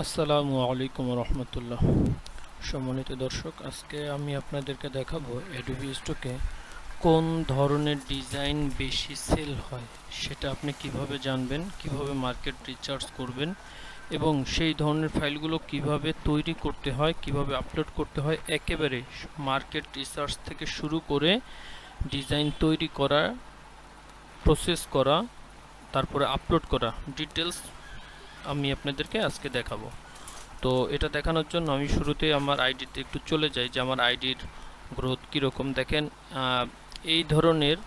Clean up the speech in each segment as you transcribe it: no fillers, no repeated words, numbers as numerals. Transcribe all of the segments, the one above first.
আসসালামু আলাইকুম রহমতুল্লাহ। সম্মানিত দর্শক, আজকে আমি আপনাদেরকে দেখাবো অ্যাডোবি স্টকে কোন ধরনের ডিজাইন বেশি সেল হয় সেটা আপনি কিভাবে জানবেন, কিভাবে মার্কেট রিসার্চ করবেন এবং সেই ধরনের ফাইলগুলো কিভাবে তৈরি করতে হয়, কিভাবে আপলোড করতে হয়, একেবারে মার্কেট রিসার্চ থেকে শুরু করে ডিজাইন তৈরি করা, প্রসেস করা, তারপরে আপলোড করা ডিটেলস আমি আপনাদেরকে আজকে দেখাবো। তো এটা দেখানোর জন্য আমি শুরুতে আমার আইডিতে একটু চলে যাই যে আমার আইডির গ্রোথ কীরকম। দেখেন, এই ধরনের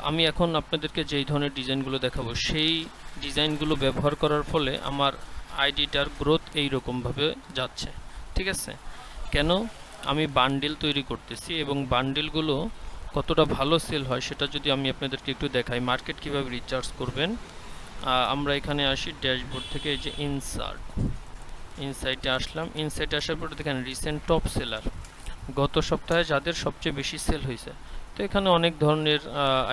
আমি এখন আপনাদেরকে যেই ধরনের ডিজাইনগুলো দেখাবো সেই ডিজাইনগুলো ব্যবহার করার ফলে আমার আইডিটার গ্রোথ এই রকমভাবে যাচ্ছে। ঠিক আছে, কেন? আমি বান্ডিল তৈরি করতেছি এবং বান্ডিলগুলো কতটা ভালো সেল হয় সেটা যদি আমি আপনাদেরকে একটু দেখাই, মার্কেট কীভাবে রিচার্জ করবেন। আমরা এখানে আসি ড্যাশবোর্ড থেকে, এই যে ইনসাইটে আসলাম। ইনসাইটে আসার পরে দেখেন রিসেন্ট টপ সেলার, গত সপ্তাহে যাদের সবচেয়ে বেশি সেল হয়েছে। তো এখানে অনেক ধরনের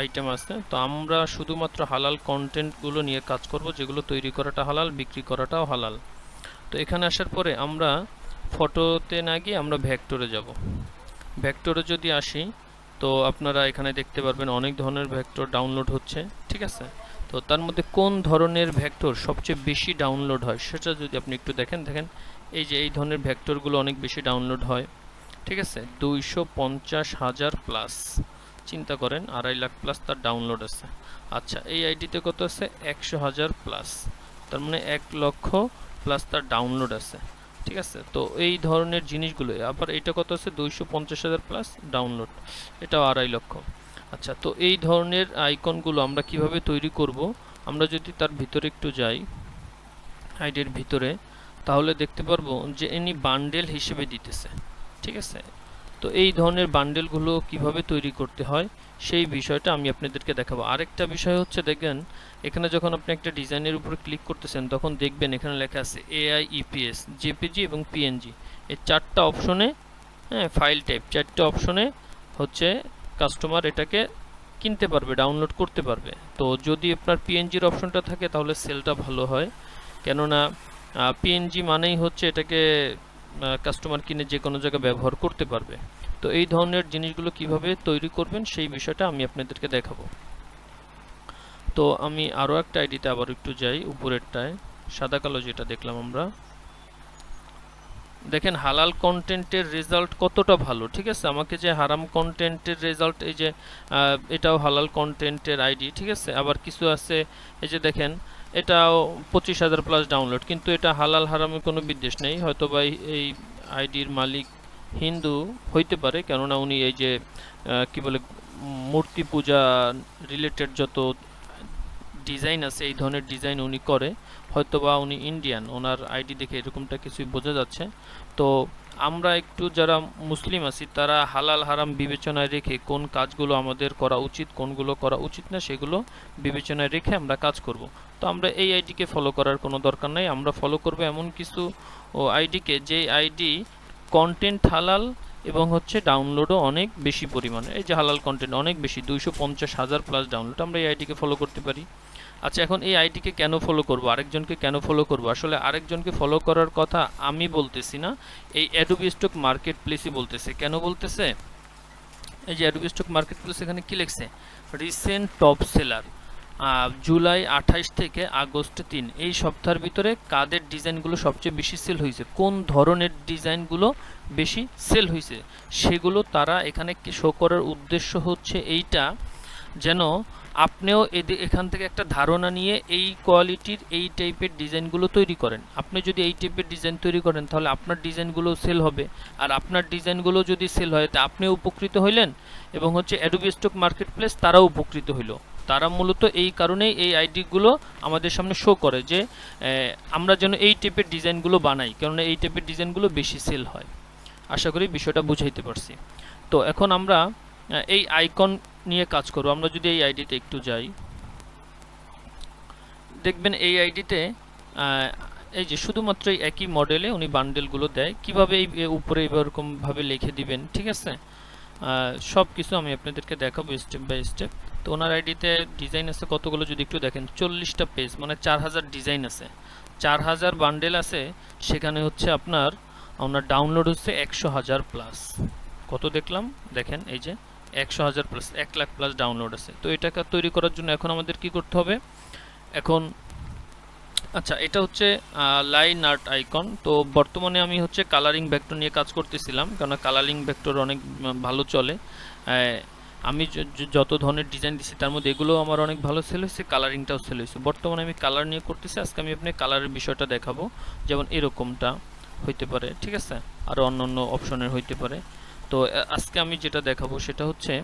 আইটেম আছে। তো আমরা শুধুমাত্র হালাল কন্টেন্টগুলো নিয়ে কাজ করব, যেগুলো তৈরি করাটা হালাল, বিক্রি করাটাও হালাল। তো এখানে আসার পরে আমরা ফটোতে না গিয়ে আমরা ভেক্টরে যাব। ভেক্টরে যদি আসি তো আপনারা এখানে দেখতে পারবেন অনেক ধরনের ভেক্টর ডাউনলোড হচ্ছে। ঠিক আছে, তো তার মধ্যে কোন ধরনের ভেক্টর সবচেয়ে বেশি ডাউনলোড হয় সেটা যদি আপনি একটু দেখেন, এই যে এই ধরনের ভেক্টরগুলো অনেক বেশি ডাউনলোড হয়। ঠিক আছে, 250,000 প্লাস, চিন্তা করেন 2.5 লাখ প্লাস তার ডাউনলোড আছে। আচ্ছা, এই আইডিতে কত আছে? 100,000 প্লাস, তার মানে 1 লক্ষ প্লাস তার ডাউনলোড আছে। ঠিক আছে, তো এই ধরনের জিনিসগুলো। আবার এটা কত আছে? 250,000 প্লাস ডাউনলোড, এটাও 2.5 লক্ষ। আচ্ছা, তো এই ধরনের আইকনগুলো আমরা কিভাবে তৈরি করব? আমরা যদি তার ভিতরে একটু যাই, আইডির ভিতরে, তাহলে দেখতে পারবো যে ইনি বান্ডেল হিসেবে দিতেছে। ঠিক আছে, তো এই ধরনের বান্ডেলগুলো কিভাবে তৈরি করতে হয় সেই বিষয়টা আমি আপনাদেরকে দেখাবো। আরেকটা বিষয় হচ্ছে, দেখবেন এখানে যখন আপনি একটা ডিজাইনের উপরে ক্লিক করতেছেন তখন দেখবেন এখানে লেখা আছে এআই, ইপিএস, জেপিজি এবং পিএনজি। এই 4টা অপশনে, হ্যাঁ, ফাইল টাইপ 4টা অপশনে হচ্ছে কাস্টমার এটাকে কিনতে পারবে, ডাউনলোড করতে পারবে। তো যদি আপনার পিএনজির অপশনটা থাকে তাহলে সেলটা ভালো হয়, কেননা পিএনজি মানেই হচ্ছে এটাকে কাস্টমার কিনে যে কোনো জায়গায় ব্যবহার করতে পারবে। তো এই ধরনের জিনিসগুলো কিভাবে তৈরি করবেন সেই বিষয়টা আমি আপনাদেরকে দেখাবো। তো আমি আরও একটা আইডিতে আবার একটু যাই, উপরেরটায় সাদা কালো যেটা দেখলাম আমরা। দেখেন হালাল কন্টেন্টের রেজাল্ট কতটা ভালো। ঠিক আছে, আমাকে যে হারাম কন্টেন্টের রেজাল্ট, এই যে এটাও হালাল কন্টেন্টের আইডি। ঠিক আছে, আবার কিছু আছে, এই যে দেখেন এটাও 25,000 প্লাস ডাউনলোড, কিন্তু এটা হালাল হারামের কোনো বিদ্বেষ নেই। হয়তো বা এই আইডির মালিক হিন্দু হইতে পারে, কেননা উনি এই যে কি বলে মূর্তি পূজা রিলেটেড যত ডিজাইন আছে এই ধরনের ডিজাইন উনি করে। হয়তোবা উনি ইন্ডিয়ান, ওনার আইডি দেখে এরকমটা কিছুই বোঝা যাচ্ছে। তো আমরা একটু যারা মুসলিম আছি তারা হালাল হারাম বিবেচনায় রেখে কোন কাজগুলো আমাদের করা উচিত, কোনগুলো করা উচিত না, সেগুলো বিবেচনায় রেখে আমরা কাজ করব। তো আমরা এই আইডিকে ফলো করার কোনো দরকার নাই, আমরা ফলো করব এমন কিছু আইডিকে যে আইডি কন্টেন্ট হালাল এবং হচ্ছে ডাউনলোডও অনেক বেশি পরিমাণে। এই যে হালাল কন্টেন্ট অনেক বেশি, 250,000 প্লাস ডাউনলোড, আমরা এই আইডিকে ফলো করতে পারি। আচ্ছা, এখন এই আইডিকে কেন ফলো করব, আরেকজনকে কেন ফলো করব? আসলে আরেকজনকে ফলো করার কথা আমি বলতেছি না, এই অ্যাডোবি স্টক মার্কেট প্লেসই বলতেছে। কেন বলতেছে? এই যে অ্যাডোবি স্টক মার্কেট প্লেস, এখানে কি লিখছে? রিসেন্ট টপ সেলার, জুলাই 28 থেকে আগস্ট 3, এই সপ্তাহের ভিতরে কাদের ডিজাইনগুলো সবচেয়ে বেশি সেল হয়েছে, কোন ধরনের ডিজাইনগুলো বেশি সেল হয়েছে সেগুলো তারা এখানে শো করার উদ্দেশ্য হচ্ছে এইটা, যেন আপনিও এখান থেকে একটা ধারণা নিয়ে এই কোয়ালিটির এই টাইপের ডিজাইনগুলো তৈরি করেন। আপনি যদি এই টাইপের ডিজাইন তৈরি করেন তাহলে আপনার ডিজাইনগুলো সেল হবে, আর আপনার ডিজাইনগুলো যদি সেল হয় তা আপনিও উপকৃত হইলেন এবং হচ্ছে অ্যাডোবি স্টক মার্কেট প্লেস তারাও উপকৃত হইল। তারা মূলত এই কারণেই এই আইডিগুলো আমাদের সামনে শো করে যে আমরা যেন এই টাইপের ডিজাইনগুলো বানাই, কেননা এই টাইপের ডিজাইনগুলো বেশি সেল হয়। আশা করি বিষয়টা বুঝাইতে পারছি। তো এখন আমরা এই আইকন নিয়ে কাজ করব। আমরা যদি এই আইডিতে একটু যাই, দেখবেন এই আইডিতে এই যে শুধুমাত্র এই একই মডেলে উনি বান্ডেলগুলো দেয়। কিভাবে এই উপরে এরকমভাবে লিখে দিবেন, ঠিক আছে, সব কিছু আমি আপনাদেরকে দেখাবো স্টেপ বাই স্টেপ। তো ওনার আইডিতে ডিজাইন আছে কতগুলো যদি একটু দেখেন, 40টা পেজ, মানে 4000 ডিজাইন আছে। 4000 বান্ডেল আছে, সেখানে হচ্ছে আপনার ডাউনলোড হচ্ছে 100,000 প্লাস। কত দেখলাম দেখেন, এই যে 100,000 প্লাস, 1 লাখ প্লাস ডাউনলোড আছে। তো এটাকে তৈরি করার জন্য এখন আমাদের কি করতে হবে? এখন আচ্ছা, এটা হচ্ছে লাইন আর্ট আইকন। তো বর্তমানে আমি হচ্ছে কালারিং ভেক্টর নিয়ে কাজ করতেছিলাম, কারণ কালারিং ভেক্টর অনেক ভালো চলে। আমি যত ধরনের ডিজাইন দিছি তার মধ্যে এগুলো আমার অনেক ভালো সেল হয়েছে, কালারিংটাও সেল হয়েছে। বর্তমানে আমি কালার নিয়ে করতেছি। আজকে আমি আপনাকে কালারের বিষয়টা দেখাবো, যেমন এরকমটা হইতে পারে, ঠিক আছে, আর অন্য অন্য অপশনের হইতে পারে। তো আজকে আমি যেটা দেখাবো সেটা হচ্ছে,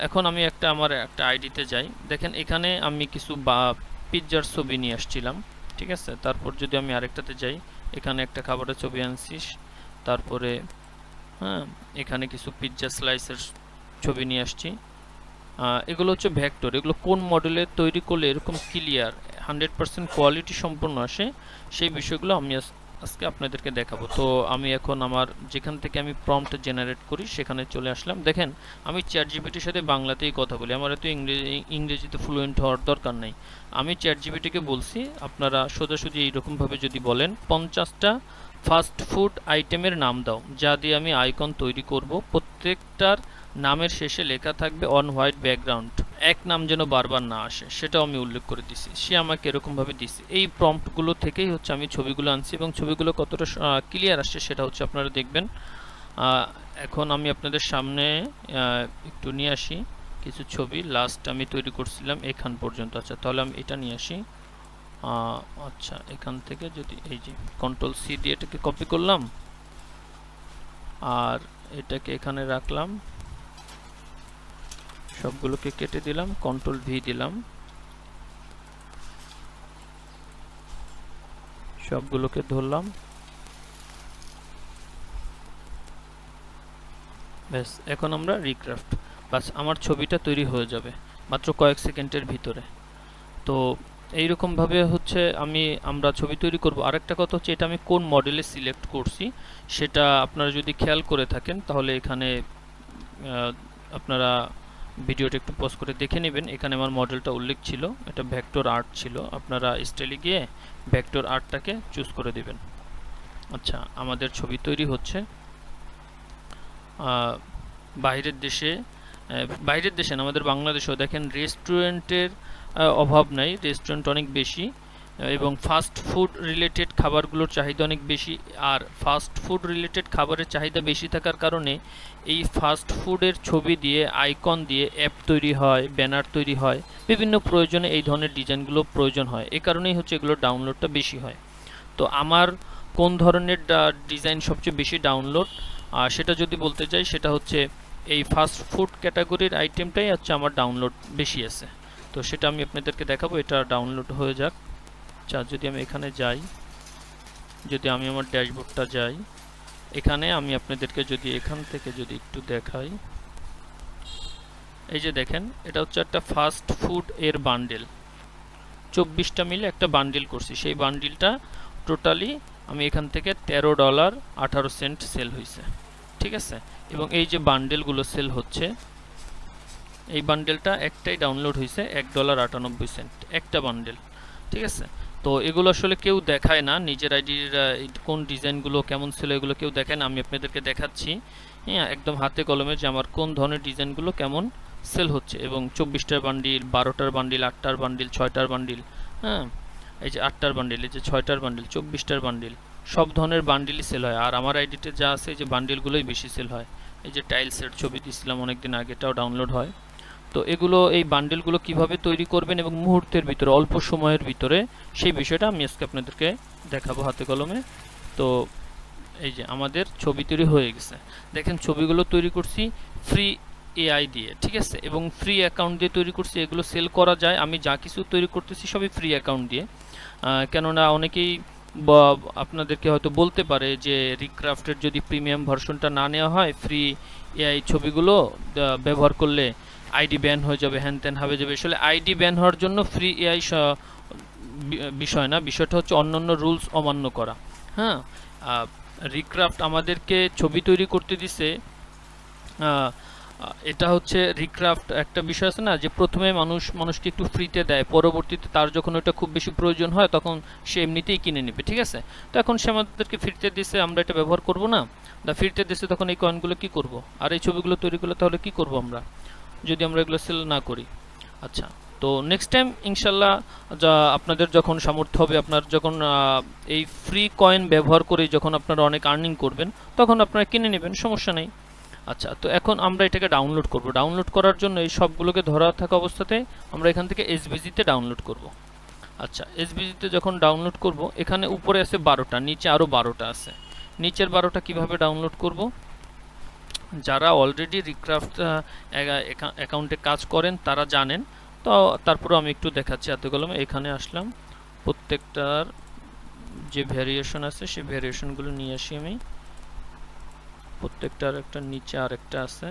এখন আমি আমার একটা আইডিতে যাই। দেখেন এখানে আমি কিছু পিৎজার ছবি নিয়ে আসছিলাম, ঠিক আছে। তারপর যদি আমি আরেকটাতে যাই, এখানে একটা খাবারের ছবি আনছিস, তারপরে হ্যাঁ এখানে কিছু পিৎজা স্লাইসের ছবি নিয়ে আসছি। এগুলো হচ্ছে ভেক্টর। এগুলো কোন মডেলে তৈরি করলে এরকম ক্লিয়ার 100% কোয়ালিটি সম্পন্ন আসে, সেই বিষয়গুলো আমি আজকে আপনাদেরকে দেখাবো। তো আমি এখন আমার যেখান থেকে আমি প্রম্পট জেনারেট করি সেখানে চলে আসলাম। দেখেন আমি চ্যাট জিপিটির সাথে বাংলাতেই কথা বলি, আমার এত ইংরেজিতে ফ্লুয়েন্ট হওয়ার দরকার নেই। আমি চ্যাট জিপিটিকে বলছি আপনারা সোজাসুজি এইরকমভাবে যদি বলেন 50টা ফাস্ট ফুড আইটেমের নাম দাও, যা দিয়ে আমি আইকন তৈরি করব, প্রত্যেকটার নামের শেষে লেখা থাকবে অন হোয়াইট ব্যাকগ্রাউন্ড, এক নাম যেন বারবার না আসে, সেটাও আমি উল্লেখ করে দিছি। সে আমাকে এরকমভাবে দিছে। এই প্রম্পটগুলো থেকেই হচ্ছে আমি ছবিগুলো আনছি, এবং ছবিগুলো কতটা ক্লিয়ার আসছে সেটা হচ্ছে আপনারা দেখবেন। এখন আমি আপনাদের সামনে একটু নিয়ে আসি কিছু ছবি। লাস্ট আমি তৈরি করছিলাম এখান পর্যন্ত। আচ্ছা, তাহলে আমি এটা নিয়ে আসি। আচ্ছা, এখান থেকে যদি এই যে কন্ট্রোল সি দিয়ে এটাকে কপি করলাম, আর এটাকে এখানে রাখলাম, সবগুলোকে কেটে দিলাম, কন্ট্রোল ভি দিলাম, সবগুলোকে ধরলাম, ব্যাস। এখন আমরা রিক্রাফট, বাস আমার ছবিটা তৈরি হয়ে যাবে মাত্র কয়েক সেকেন্ডের ভিতরে। তো এইরকমভাবে হচ্ছে আমরা ছবি তৈরি করব। আরেকটা কথা হচ্ছে, এটা আমি কোন মডেলে সিলেক্ট করছি সেটা আপনারা যদি খেয়াল করে থাকেন তাহলে এখানে আপনারা ভিডিওটা একটু পজ করে দেখে নেবেন। এখানে আমার মডেলটা উল্লেখ ছিল, এটা ভেক্টর আর্ট ছিল। আপনারা স্টাইলে গিয়ে ভেক্টর আর্টটাকে চুজ করে দিবেন। আচ্ছা, আমাদের ছবি তৈরি হচ্ছে। বাইরের দেশে না, আমাদের বাংলাদেশেও দেখেন রেস্টুরেন্টের অভাব নাই, রেস্টুরেন্ট অনেক বেশি, এবং ফাস্ট ফুড রিলেটেড খাবারগুলোর চাহিদা অনেক বেশি। আর ফাস্ট ফুড রিলেটেড খাবারের চাহিদা বেশি থাকার কারণে এই ফাস্ট ফুডের ছবি দিয়ে, আইকন দিয়ে অ্যাপ তৈরি হয়, ব্যানার তৈরি হয়, বিভিন্ন প্রয়োজনে এই ধরনের ডিজাইনগুলো প্রয়োজন হয়। এই কারণেই হচ্ছে এগুলোর ডাউনলোডটা বেশি হয়। তো আমার কোন ধরনের ডিজাইন সবচেয়ে বেশি ডাউনলোড, সেটা যদি বলতে চাই, সেটা হচ্ছে এই ফাস্ট ফুড ক্যাটাগরির আইটেমটাই হচ্ছে আমার ডাউনলোড বেশি আছে। তো সেটা আমি আপনাদেরকে দেখাবো, এটা ডাউনলোড হয়ে যাক। আচ্ছা, যদি আমি এখানে যাই, যদি আমি আমার ড্যাশবোর্ডটা যাই, এখানে আমি আপনাদেরকে যদি এখান থেকে যদি একটু দেখাই, এই যে দেখেন এটা হচ্ছে একটা ফাস্ট ফুড এর বান্ডেল, 24টা মিলে একটা বান্ডিল করছি। সেই বান্ডিলটা টোটালি আমি এখান থেকে $13.18 সেল হয়েছে, ঠিক আছে। এবং এই যে বান্ডেলগুলো সেল হচ্ছে, এই বান্ডেলটা একটাই ডাউনলোড হয়েছে $1.98 একটা বান্ডেল, ঠিক আছে। তো এগুলো আসলে কেউ দেখায় না, নিজের আইডির কোন ডিজাইনগুলো কেমন ছিল এগুলো কেউ দেখায় না। আমি আপনাদেরকে দেখাচ্ছি, হ্যাঁ, একদম হাতে কলমে, যে আমার কোন ধরনের ডিজাইনগুলো কেমন সেল হচ্ছে। এবং 24টার বান্ডিল, 12টার বান্ডিল, 8টার বান্ডিল, 6টার বান্ডিল, হ্যাঁ, এই যে 8টার বান্ডিল, এই যে 6টার বান্ডিল, 24টার বান্ডিল, সব ধরনের বান্ডিলই সেল হয়। আর আমার আইডিতে যা আছে এই যে বান্ডিলগুলোই বেশি সেল হয়। এই যে টাইলসের ছবি দিয়েছিলাম অনেকদিন আগে, এটাও ডাউনলোড হয়। তো এগুলো, এই বান্ডেলগুলো কিভাবে তৈরি করবেন এবং মুহূর্তের ভিতরে, অল্প সময়ের ভিতরে, সেই বিষয়টা আমি আজকে আপনাদেরকে দেখাবো হাতে কলমে। তো এই যে আমাদের ছবি তৈরি হয়ে গেছে। দেখেন ছবিগুলো তৈরি করছি ফ্রি এআই দিয়ে, ঠিক আছে, এবং ফ্রি অ্যাকাউন্ট দিয়ে তৈরি করছি। এগুলো সেল করা যায়। আমি যা কিছু তৈরি করতেছি সবই ফ্রি অ্যাকাউন্ট দিয়ে। কেননা অনেকেই আপনাদেরকে হয়তো বলতে পারে যে রিক্রাফটের যদি প্রিমিয়াম ভার্সনটা না নেওয়া হয়, ফ্রি এআই ছবিগুলো ব্যবহার করলে আইডি ব্যান হয়ে যাবে, হ্যান ত্যান হবে যাবে। আসলে আইডি ব্যান হওয়ার জন্য ফ্রি এআই বিষয় না, বিষয়টা হচ্ছে অন্যান্য রুলস অমান্য করা। হ্যাঁ, রিক্রাফট আমাদেরকে ছবি তৈরি করতে দিছে এটা হচ্ছে রিক্রাফট একটা বিষয় আছে না, যে প্রথমে মানুষকে একটু ফ্রিতে দেয়, পরবর্তীতে তার যখন ওটা খুব বেশি প্রয়োজন হয় তখন সে এমনিতেই কিনে নেবে, ঠিক আছে। তো এখন সে আমাদেরকে ফ্রিতে দিছে, আমরা এটা ব্যবহার করব না, ফ্রিতে দিছে, তখন এই কয়েনগুলো কি করব, আর এই ছবিগুলো তৈরি করলে তাহলে কি করব আমরা, যদি আমরা এগুলো সেল না করি। আচ্ছা, তো নেক্সট টাইম ইনশাল্লাহ যা আপনাদের যখন সামর্থ্য হবে, আপনার যখন এই ফ্রি কয়েন ব্যবহার করে যখন আপনারা অনেক আর্নিং করবেন, তখন আপনারা কিনে নেবেন, সমস্যা নেই। আচ্ছা, তো এখন আমরা এটাকে ডাউনলোড করব। ডাউনলোড করার জন্য এই সবগুলোকে ধরা থাকা অবস্থাতে আমরা এখান থেকে এসভিজিতে ডাউনলোড করব। আচ্ছা, এসভিজিতে যখন ডাউনলোড করব, এখানে উপরে আছে 12টা, নিচে আরও 12টা আছে। নিচের 12টা কিভাবে ডাউনলোড করব, যারা অলরেডি রিক্রাফট অ্যাকাউন্টে কাজ করেন তারা জানেন, তো তারপরে আমি একটু দেখাচ্ছি হাতে কলমে। এখানে আসলাম, প্রত্যেকটার যে ভ্যারিয়েশন আছে সেই ভ্যারিয়েশনগুলো নিয়ে আসি আমি। প্রত্যেকটার একটা নিচে আরেকটা আছে।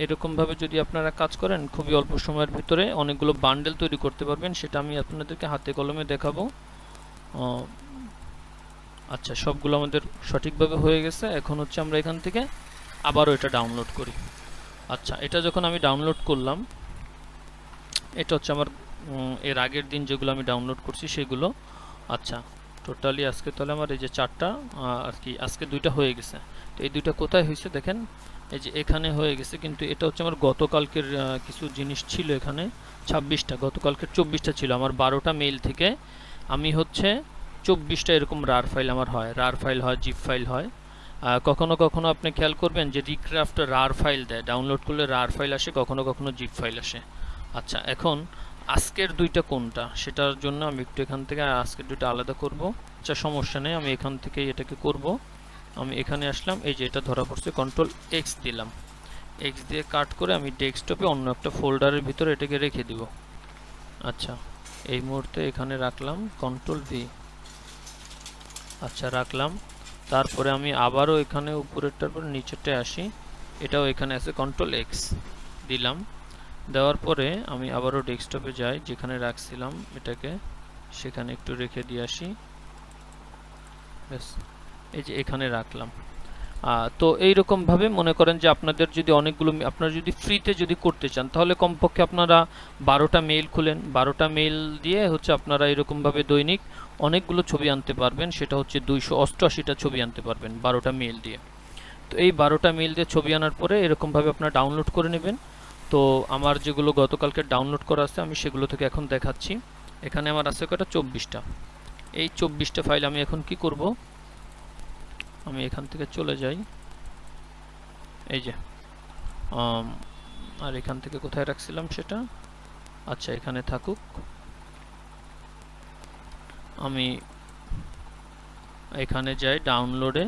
এরকমভাবে যদি আপনারা কাজ করেন, খুবই অল্প সময়ের ভিতরে অনেকগুলো বান্ডেল তৈরি করতে পারবেন, সেটা আমি আপনাদেরকে হাতে কলমে দেখাবো। আচ্ছা, সবগুলো আমাদের সঠিকভাবে হয়ে গেছে। এখন হচ্ছে আমরা এখান থেকে আবারও এটা ডাউনলোড করি। আচ্ছা, এটা যখন আমি ডাউনলোড করলাম, এটা হচ্ছে আমার এর আগের দিন যেগুলো আমি ডাউনলোড করছি সেগুলো। আচ্ছা, টোটালি আজকে তাহলে আমার এই যে 4টা, আর কি আজকে 2টা হয়ে গেছে। তো এই 2টা কোথায় হয়েছে দেখেন, এই যে এখানে হয়ে গেছে, কিন্তু এটা হচ্ছে আমার গতকালকের কিছু জিনিস ছিল এখানে। 26টা, গতকালকের 24টা ছিল আমার 12টা মেইল থেকে। আমি হচ্ছে 24টা এরকম রার ফাইল আমার হয়, রার ফাইল হয়, জিপ ফাইল হয়। কখনো কখনো আপনি খেয়াল করবেন যে রিক্রাফট রার ফাইল দেয়, ডাউনলোড করলে রার ফাইল আসে, কখনো কখনো জিপ ফাইল আসে। আচ্ছা, এখন আজকের 2টা কোনটা সেটার জন্য আমি একটু এখান থেকে আজকের 2টা আলাদা করব। আচ্ছা, সমস্যা নেই, আমি এখান থেকে এটাকে করব। আমি এখানে আসলাম, এই যে এটা ধরা পড়ছে, কন্ট্রোল এক্স দিলাম, এক্স দিয়ে কাট করে আমি ডেস্কটপে অন্য একটা ফোল্ডারের ভিতরে এটাকে রেখে দিব। আচ্ছা, এই মুহূর্তে এখানে রাখলাম, কন্ট্রোল ভি। আচ্ছা, রাখলাম। তারপরে আমি আবারও এখানে উপরেরটার পর নিচেরটায় আসি, এটাও এখানে আছে, কন্ট্রোল এক্স দিলাম। দেওয়ার পরে আমি আবারও ডেস্কটপে যাই, যেখানে রাখছিলাম এটাকে সেখানে একটু রেখে দিয়ে আসি, ব্যাস, এই যে এখানে রাখলাম। তো এইরকমভাবে মনে করেন যে আপনাদের যদি অনেকগুলো, আপনারা যদি ফ্রিতে যদি করতে চান, তাহলে কমপক্ষে আপনারা 12টা মেইল খুলেন, 12টা মেইল দিয়ে হচ্ছে আপনারা এরকমভাবে দৈনিক অনেকগুলো ছবি আনতে পারবেন, সেটা হচ্ছে 288টা ছবি আনতে পারবেন 12টা মেইল দিয়ে। তো এই 12টা মেইল দিয়ে ছবি আনার পরে এরকমভাবে আপনারা ডাউনলোড করে নেবেন। তো আমার যেগুলো গতকালকে ডাউনলোড করা আছে আমি সেগুলো থেকে এখন দেখাচ্ছি। এখানে আমার আছে কয়টা, 24টা। এই 24টা ফাইল আমি এখন কি করব, আমি এখান থেকে চলে যাই, এই যে আর এখান থেকে কোথায় রাখছিলাম সেটা, আচ্ছা এখানে থাকুক। আমি এখানে যাই ডাউনলোডে,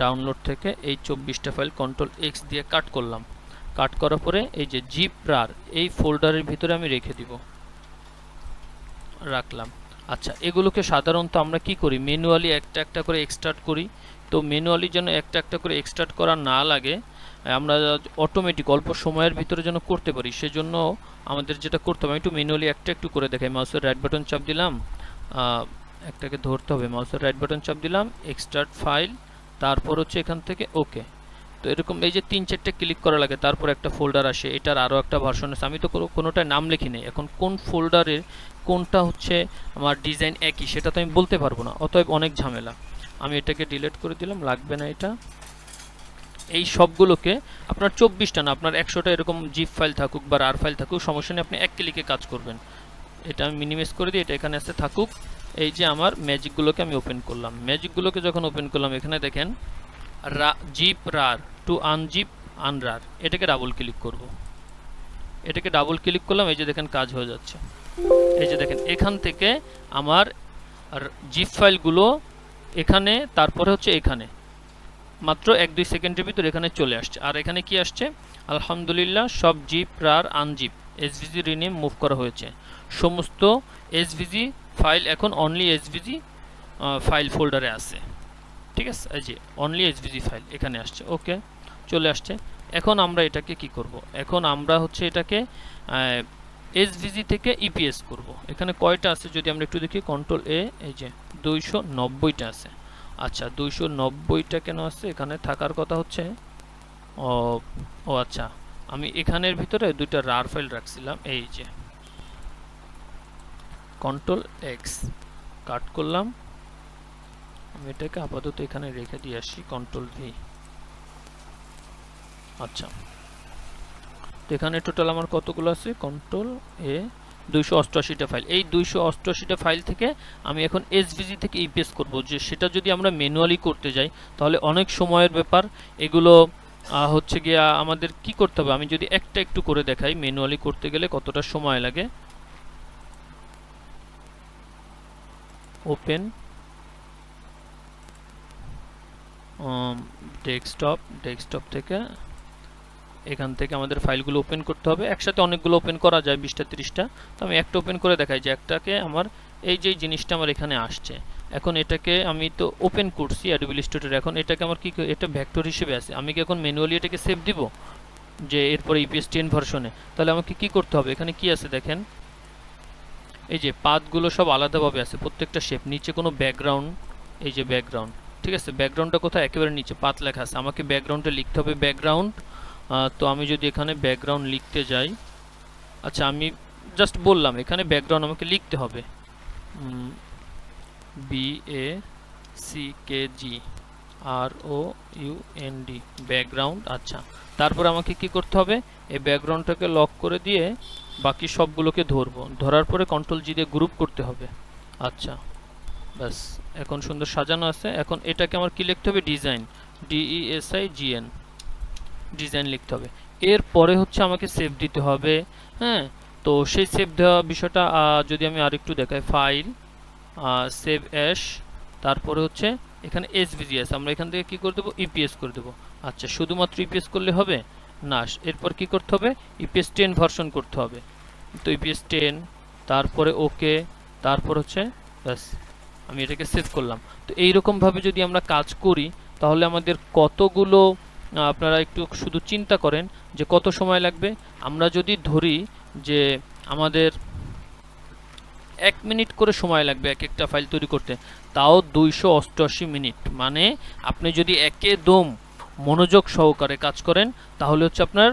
ডাউনলোড থেকে এই 24টা ফাইল কন্ট্রোল এক্স দিয়ে কাট করলাম। কাট করার পরে এই যে জিপ রার, এই ফোল্ডারের ভিতরে আমি রেখে দিব, রাখলাম। আচ্ছা, এগুলোকে সাধারণত আমরা কি করি, ম্যানুয়ালি একটা একটা করে এক্সট্রাক্ট করি। তো ম্যানুয়ালি যেন একটা একটা করে এক্সট্রাক্ট করা না লাগে, আমরা অটোমেটিক অল্প সময়ের ভিতরে যেন করতে পারি, সেজন্য আমাদের যেটা করতে হবে, আমি একটু ম্যানুয়ালি একটা একটু করে দেখাই। মাউসের রাইট বাটন চাপ দিলাম, একটাকে ধরতে হবে, মাউসের রাইট বাটন চাপ দিলাম, এক্সট্রাক্ট ফাইল, তারপর হচ্ছে এখান থেকে ওকে। তো এরকম এই যে 3-4টে ক্লিক করা লাগে, তারপর একটা ফোল্ডার আসে, এটার আরও একটা ভার্সন আছে। আমি তো কোনোটায় নাম লিখি নেই, এখন কোন ফোল্ডারের কোনটা হচ্ছে আমার ডিজাইন একই সেটা তো আমি বলতে পারবো না, অতএব অনেক ঝামেলা। আমি এটাকে ডিলিট করে দিলাম, লাগবে না এটা। এই সবগুলোকে আপনার 24টা না, আপনার 100টা এরকম জিপ ফাইল থাকুক বা রার ফাইল থাকুক, সমস্যা নেই, আপনি এক ক্লিকে কাজ করবেন। এটা আমি মিনিমাইজ করে দিই, এটা এখানে আছে থাকুক। এই যে আমার ম্যাজিকগুলোকে আমি ওপেন করলাম, ম্যাজিকগুলোকে যখন ওপেন করলাম, এখানে দেখেন জিপ রার টু আনজিপ আনরার, এটাকে ডাবল ক্লিক করব। এটাকে ডাবল ক্লিক করলাম, এই যে দেখেন কাজ হয়ে যাচ্ছে। এই যে দেখেন এখান থেকে আমার জিপ ফাইলগুলো এখানে, তারপরে হচ্ছে এখানে মাত্র 1-2 সেকেন্ডের ভিতর এখানে চলে আসছে। আর এখানে কি আসছে, আলহামদুলিল্লাহ সব জিপ রার আনজিপ এসভিজি রিনেম মুভ করা হয়েছে। সমস্ত এসভিজি ফাইল এখন অনলি এসভিজি ফাইল ফোল্ডারে আছে, ঠিক আছে। এই যে অনলি এসভিজি ফাইল এখানে আসছে, ওকে চলে আসছে। এখন আমরা এটাকে কি করব, এখন আমরা হচ্ছে এটাকে এসভিজি থেকে ইপিএস করব। এখানে কয়টা আছে যদি আমরা একটু দেখি, কন্ট্রোল এ, এই যে 290টা আছে। আচ্ছা 290টা কেন আছে? এখানে থাকার কথা হচ্ছে ও ও আচ্ছা, আমি এখানের ভিতরে দুইটা রার ফাইল রাখছিলাম। এই যে কন্ট্রোল এক্স কাট করলাম, আমি এটাকে আপাতত এখানে রেখে দিয়ে আসি, কন্ট্রোল ভি। আচ্ছা, তো এখানে টোটাল আমার কতগুলো আছে, কন্ট্রোল এ, 288টা ফাইল। এই 288টা ফাইল থেকে আমি এখন এসভিজি থেকে ইপিএস করব। যে সেটা যদি আমরা ম্যানুয়ালি করতে যাই তাহলে অনেক সময়ের ব্যাপার। এগুলো হচ্ছে গিয়া আমাদের কি করতে হবে, আমি যদি একটা একটু করে দেখাই ম্যানুয়ালি করতে গেলে কতটা সময় লাগে। ওপেন ডেস্কটপ থেকে এখান থেকে আমাদের ফাইলগুলো ওপেন করতে হবে। একসাথে অনেকগুলো ওপেন করা যায়, 20টা 30টা। তো আমি একটা ওপেন করে দেখাই যে একটাকে আমার এই যে জিনিসটা আমার এখানে আসছে। এখন এটাকে আমি তো ওপেন করছি অ্যাডোবি ইলাস্ট্রেটর। এখন এটাকে আমার কি, এটা ভেক্টর হিসেবে আছে, আমি কি এখন ম্যানুয়ালি এটাকে সেভ দিব যে এরপরে ইপিএস 10 ভার্সনে? তাহলে আমাকে কি করতে হবে, এখানে কি আছে দেখেন, এই যে পাথগুলো সব আলাদাভাবে আছে প্রত্যেকটা শেপ, নিচে কোনো ব্যাকগ্রাউন্ড, এই যে ব্যাকগ্রাউন্ড, ঠিক আছে। ব্যাকগ্রাউন্ডটা কোথায়, একেবারে নিচে পাথ লেখা আছে, আমাকে ব্যাকগ্রাউন্ডে লিখতে হবে ব্যাকগ্রাউন্ড। তো আমি যদি এখানে ব্যাকগ্রাউন্ড লিখতে যাই, আচ্ছা আমি জাস্ট বললাম এখানে ব্যাকগ্রাউন্ড আমাকে লিখতে হবে, BACKGROUND ব্যাকগ্রাউন্ড। আচ্ছা, তারপর আমাকে কি করতে হবে, এই ব্যাকগ্রাউন্ডটাকে লক করে দিয়ে বাকি সবগুলোকে ধরবো, ধরার পরে কন্ট্রোল জি দিয়ে গ্রুপ করতে হবে। আচ্ছা ব্যাস, এখন সুন্দর সাজানো আছে। এখন এটাকে আমার কি লিখতে হবে, ডিজাইন, DESIGN, ডিজাইন লিখতে হবে। এরপরে হচ্ছে আমাকে সেভ দিতে হবে। হ্যাঁ, তো সেই সেভ দেওয়া বিষয়টা যদি আমি আরেকটু দেখাই, ফাইল, সেভ অ্যাশ, তারপরে হচ্ছে এখানে এসভিজিএস, আমরা এখান থেকে কি করে দেবো, ইপিএস করে দেবো। আচ্ছা, শুধুমাত্র ইপিএস করলে হবে না, এরপর কি করতে হবে, ইপিএস 10 ভার্সন করতে হবে। তো ইপিএস 10, তারপরে ওকে, তারপর হচ্ছে ব্যাস, আমি এটাকে সেভ করলাম। তো এইরকমভাবে যদি আমরা কাজ করি তাহলে আমাদের কতগুলো, আপনারা একটু শুধু চিন্তা করেন যে কত সময় লাগবে। আমরা যদি ধরি যে আমাদের 1 মিনিট করে সময় লাগবে এক একটা ফাইল তৈরি করতে, তাও 288 মিনিট। মানে আপনি যদি একদম মনোযোগ সহকারে কাজ করেন তাহলে হচ্ছে আপনার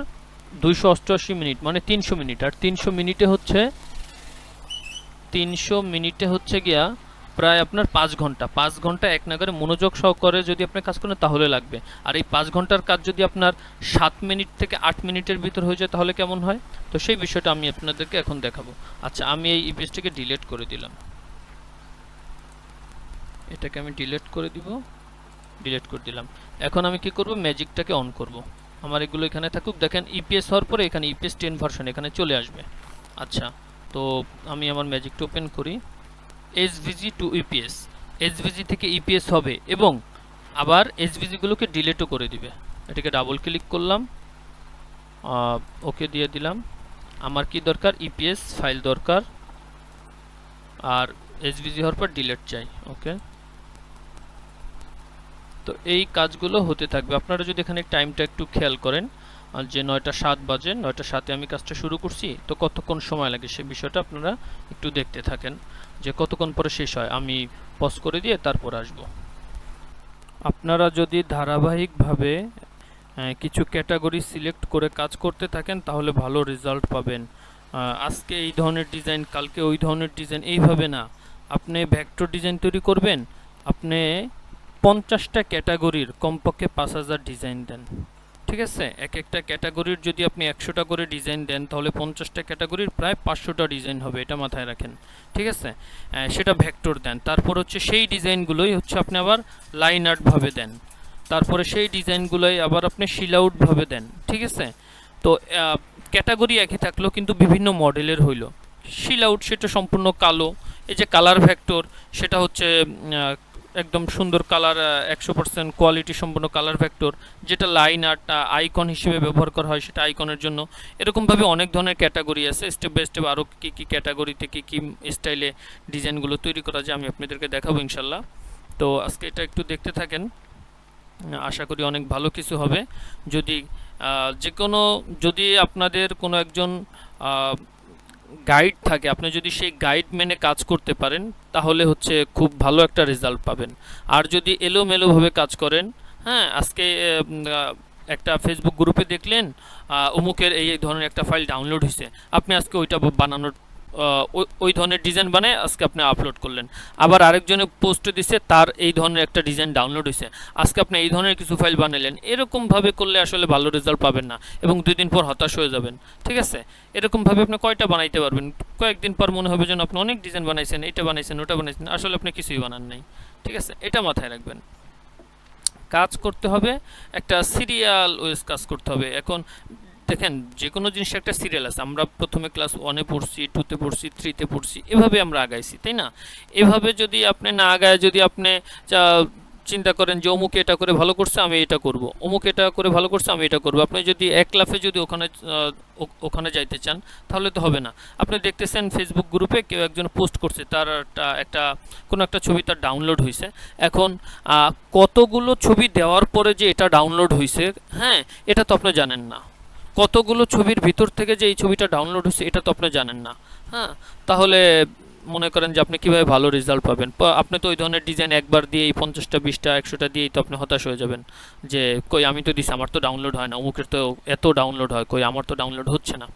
288 মিনিট মানে 300 মিনিট। আর 300 মিনিটে হচ্ছে গিয়া প্রায় আপনার 5 ঘন্টা। 5 ঘন্টা এক নাগারে মনোযোগ সহকারে যদি আপনি কাজ করেন তাহলে লাগবে। আর এই 5 ঘন্টার কাজ যদি আপনার 7 মিনিট থেকে 8 মিনিটের ভিতর হয়ে যায় তাহলে কেমন হয়? তো সেই বিষয়টা আমি আপনাদেরকে এখন দেখাবো। আচ্ছা, আমি এই ইমেজটাকে ডিলিট করে দিলাম, এটাকে আমি ডিলিট করে দিলাম। এখন আমি কি করব, ম্যাজিকটাকে অন করব। আমার এগুলো এখানে থাকুক, দেখেন ইপিএস হওয়ার পরে এখানে ইপিএস 10 ভার্সন এখানে চলে আসবে। আচ্ছা, তো আমি আমার ম্যাজিকটা ওপেন করি, এসভিজি টু ইপিএস, এসভিজি থেকে ইপিএস হবে এবং আবার এসভিজি গুলোকে ডিলিটও করে দিবে। এটাকে ডাবল ক্লিক করলাম, ওকে দিয়ে দিলাম। আমার কি দরকার, ইপিএস ফাইল দরকার আর এসভিজি হওয়ার পর ডিলিট চাই। ওকে, তো এই কাজগুলো হতে থাকবে। আপনারা যদি এখানে টাইমটা একটু খেয়াল করেন যে 9টা 7 বাজে, 9টা 7-এ আমি কাজটা শুরু করছি, তো কতক্ষণ সময় লাগে সে বিষয়টা আপনারা একটু দেখতে থাকেন যে কতক্ষণ পরে শেষ হয়। আমি পজ করে দিয়ে তারপর আসব। আপনারা যদি ধারাবাহিকভাবে কিছু ক্যাটাগরি সিলেক্ট করে কাজ করতে থাকেন তাহলে ভালো রেজাল্ট পাবেন। আজকে এই ধরনের ডিজাইন, কালকে ওই ধরনের ডিজাইন, এইভাবে না। আপনি ভেক্টর ডিজাইন তৈরি করবেন, আপনি 50টা ক্যাটাগরির কমপক্ষে 5000 ডিজাইন দেন, ঠিক আছে। এক একটা ক্যাটাগরির যদি আপনি 100টা করে ডিজাইন দেন তাহলে 50টা ক্যাটাগরির প্রায় 500টা ডিজাইন হবে, এটা মাথায় রাখেন, ঠিক আছে। সেটা ভেক্টর দেন, তারপর হচ্ছে সেই ডিজাইনগুলোই হচ্ছে আপনি আবার লাইন আর্টভাবে দেন, তারপরে সেই ডিজাইনগুলোই আবার আপনি শিল আউটভাবে দেন, ঠিক আছে। তো ক্যাটাগরি একই থাকলো কিন্তু বিভিন্ন মডেলের হইল। শিল আউট সেটা সম্পূর্ণ কালো, এই যে কালার ভেক্টর সেটা হচ্ছে একদম সুন্দর কালার, 100% কোয়ালিটি সম্পন্ন কালার ভেক্টর। যেটা লাইন আর্ট আইকন হিসেবে ব্যবহার করা হয় সেটা আইকনের জন্য। এরকমভাবে অনেক ধরনের ক্যাটাগরি আছে, স্টেপ বাই স্টেপ আরও কী কী ক্যাটাগরিতে কী কী স্টাইলে ডিজাইনগুলো তৈরি করা যায় আমি আপনাদেরকে দেখাবো ইনশাল্লাহ। তো আজকে এটা একটু দেখতে থাকেন, আশা করি অনেক ভালো কিছু হবে। যদি যে কোনো, যদি আপনাদের কোনো একজন গাইড থাকে, আপনি যদি সেই গাইড মেনে কাজ করতে পারেন তাহলে হচ্ছে খুব ভালো একটা রেজাল্ট পাবেন। আর যদি এলোমেলোভাবে কাজ করেন, হ্যাঁ, আজকে একটা ফেসবুক গ্রুপে দেখলেন অমুকের এই এই ধরনের একটা ফাইল ডাউনলোড হয়েছে, আপনি আজকে ওইটা বানানোর ওই ধরনের ডিজাইন বানায় আজকে আপনি আপলোড করলেন। আবার আরেকজনে পোস্ট দিছে তার এই ধরনের একটা ডিজাইন ডাউনলোড হয়েছে, আজকে আপনি এই ধরনের কিছু ফাইল বানালেন। এরকমভাবে করলে আসলে ভালো রেজাল্ট পাবেন না এবং 2 দিন পর হতাশ হয়ে যাবেন। ঠিক আছে, এরকমভাবে আপনি কয়টা বানাইতে পারবেন? কয়েকদিন পর মনে হবে যেন আপনি অনেক ডিজাইন বানাইছেন, এটা বানাইছেন, ওটা বানাইছেন, আসলে আপনি কিছুই বানান নাই। ঠিক আছে, এটা মাথায় রাখবেন। কাজ করতে হবে একটা সিরিয়াল ওয়েজ কাজ করতে হবে। এখন দেখেন, যে কোনো জিনিস একটা সিরিয়াল আছে। আমরা প্রথমে ক্লাস 1-এ পড়ছি, 2-তে পড়ছি, 3-তে পড়ছি, এভাবে আমরা আগাইছি, তাই না? এভাবে যদি আপনি না আগায় যদি আপনি চিন্তা করেন যে অমুক এটা করে ভালো করছে আমি এটা করব, অমুক এটা করে ভালো করছে আমি এটা করব, আপনি যদি এক লাফে যদি ওখানে যাইতে চান তাহলে তো হবে না। আপনি দেখতেছেন ফেসবুক গ্রুপে কেউ একজন পোস্ট করছে, তার একটা কোনো একটা ছবি তার ডাউনলোড হয়েছে। এখন কতগুলো ছবি দেওয়ার পরে যে এটা ডাউনলোড হয়েছে, হ্যাঁ, এটা তো আপনি জানেন না। কতগুলো ছবির ভিতর থেকে যে এই ছবিটা ডাউনলোড হচ্ছে এটা তো আপনি জানেন না। হ্যাঁ, তাহলে মনে করেন যে আপনি কীভাবে ভালো রেজাল্ট পাবেন? আপনি তো ওই ধরনের ডিজাইন একবার দিয়েই 50টা 20টা 100টা দিয়েই তো আপনি হতাশ হয়ে যাবেন যে কই আমি তো দিছি, আমার তো ডাউনলোড হয় না, অমুকের তো এত ডাউনলোড হয়, কই আমার তো ডাউনলোড হচ্ছে না।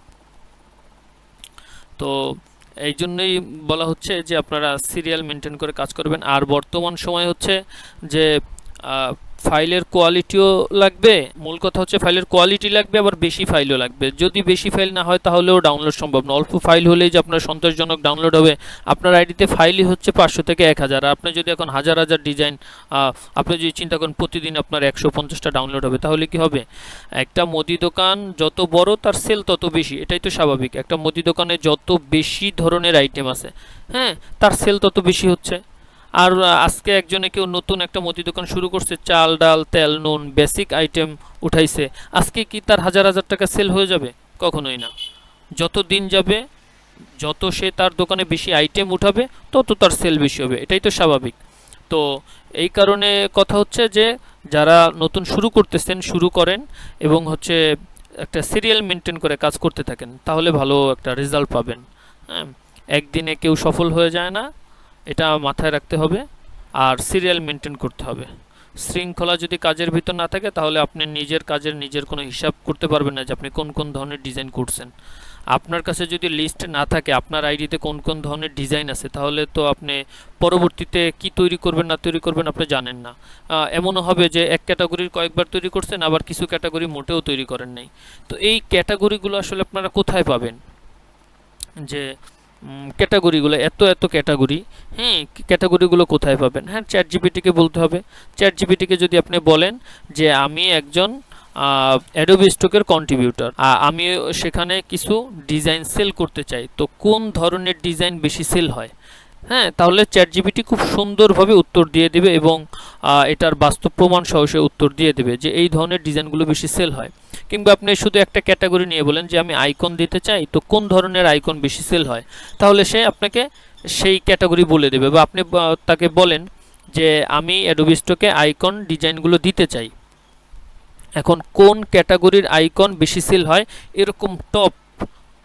তো এই জন্যই বলা হচ্ছে যে আপনারা সিরিয়াল মেনটেন করে কাজ করবেন। আর বর্তমান সময় হচ্ছে যে ফাইলের কোয়ালিটিও লাগবে, মূল কথা হচ্ছে ফাইলের কোয়ালিটি লাগবে, আবার বেশি ফাইলও লাগবে। যদি বেশি ফাইল না হয় তাহলেও ডাউনলোড সম্ভব না। অল্প ফাইল হলেই যে আপনার সন্তোষজনক ডাউনলোড হবে। আপনার আইডিতে ফাইলই হচ্ছে 500 থেকে 1000, আপনি যদি এখন হাজার হাজার ডিজাইন আপনি যদি চিন্তা করেন প্রতিদিন আপনার 150টা ডাউনলোড হবে, তাহলে কি হবে? একটা মুদি দোকান যত বড় তার সেল তত বেশি, এটাই তো স্বাভাবিক। একটা মুদি দোকানে যত বেশি ধরনের আইটেম আছে, হ্যাঁ, তার সেল তত বেশি হচ্ছে। আর আজকে একজনে কেউ নতুন একটা মুদি দোকান শুরু করছে, চাল ডাল তেল নুন বেসিক আইটেম উঠাইছে, আজকে কি তার হাজার হাজার টাকা সেল হয়ে যাবে? কখনোই না। যত দিন যাবে, যত সে তার দোকানে বেশি আইটেম উঠাবে তত তার সেল বেশি হবে, এটাই তো স্বাভাবিক। তো এই কারণে কথা হচ্ছে যে যারা নতুন শুরু করতেছেন শুরু করেন এবং হচ্ছে একটা সিরিয়াল মেনটেন করে কাজ করতে থাকেন, তাহলে ভালো একটা রেজাল্ট পাবেন। হ্যাঁ, একদিনে কেউ সফল হয়ে যায় না, এটা মাথায় রাখতে হবে। আর সিরিয়াল মেনটেন করতে হবে। শৃঙ্খলা যদি কাজের ভিতর না থাকে তাহলে আপনি নিজের কাজের নিজের কোনো হিসাব করতে পারবেন না যে আপনি কোন কোন ধরনের ডিজাইন করছেন। আপনার কাছে যদি লিস্ট না থাকে আপনার আইডিতে কোন কোন ধরনের ডিজাইন আছে, তাহলে তো আপনি পরবর্তীতে কি তৈরি করবেন না তৈরি করবেন আপনি জানেন না। এমনও হবে যে এক ক্যাটাগরির কয়েকবার তৈরি করছেন, আবার কিছু ক্যাটাগরি মোটেও তৈরি করেন নাই। তো এই ক্যাটাগরিগুলো আসলে আপনারা কোথায় পাবেন? যে ক্যাটাগরিগুলো এত এত ক্যাটাগরি, হ্যাঁ, ক্যাটাগরিগুলো কোথায় পাবেন? হ্যাঁ, চ্যাট জিপিটিকে বলতে হবে। চ্যাট জিপিটিকে যদি আপনি বলেন যে আমি একজন অ্যাডোবি স্টকের কন্ট্রিবিউটর, আমি সেখানে কিছু ডিজাইন সেল করতে চাই, তো কোন ধরনের ডিজাইন বেশি সেল হয়? হ্যাঁ, তাহলে চ্যাট জিপিটি খুব সুন্দরভাবে উত্তর দিয়ে দেবে এবং এটার বাস্তব প্রমাণ সহ সে উত্তর দিয়ে দেবে যে এই ধরনের ডিজাইনগুলো বেশি সেল হয়। কিংবা আপনি শুধু একটা ক্যাটাগরি নিয়ে বলেন যে আমি আইকন দিতে চাই, তো কোন ধরনের আইকন বেশি সেল হয়, তাহলে সে আপনাকে সেই ক্যাটাগরি বলে দেবে। বা আপনি তাকে বলেন যে আমি অ্যাডোবি স্টকে আইকন ডিজাইনগুলো দিতে চাই, এখন কোন ক্যাটাগরির আইকন বেশি সেল হয় এরকম টপ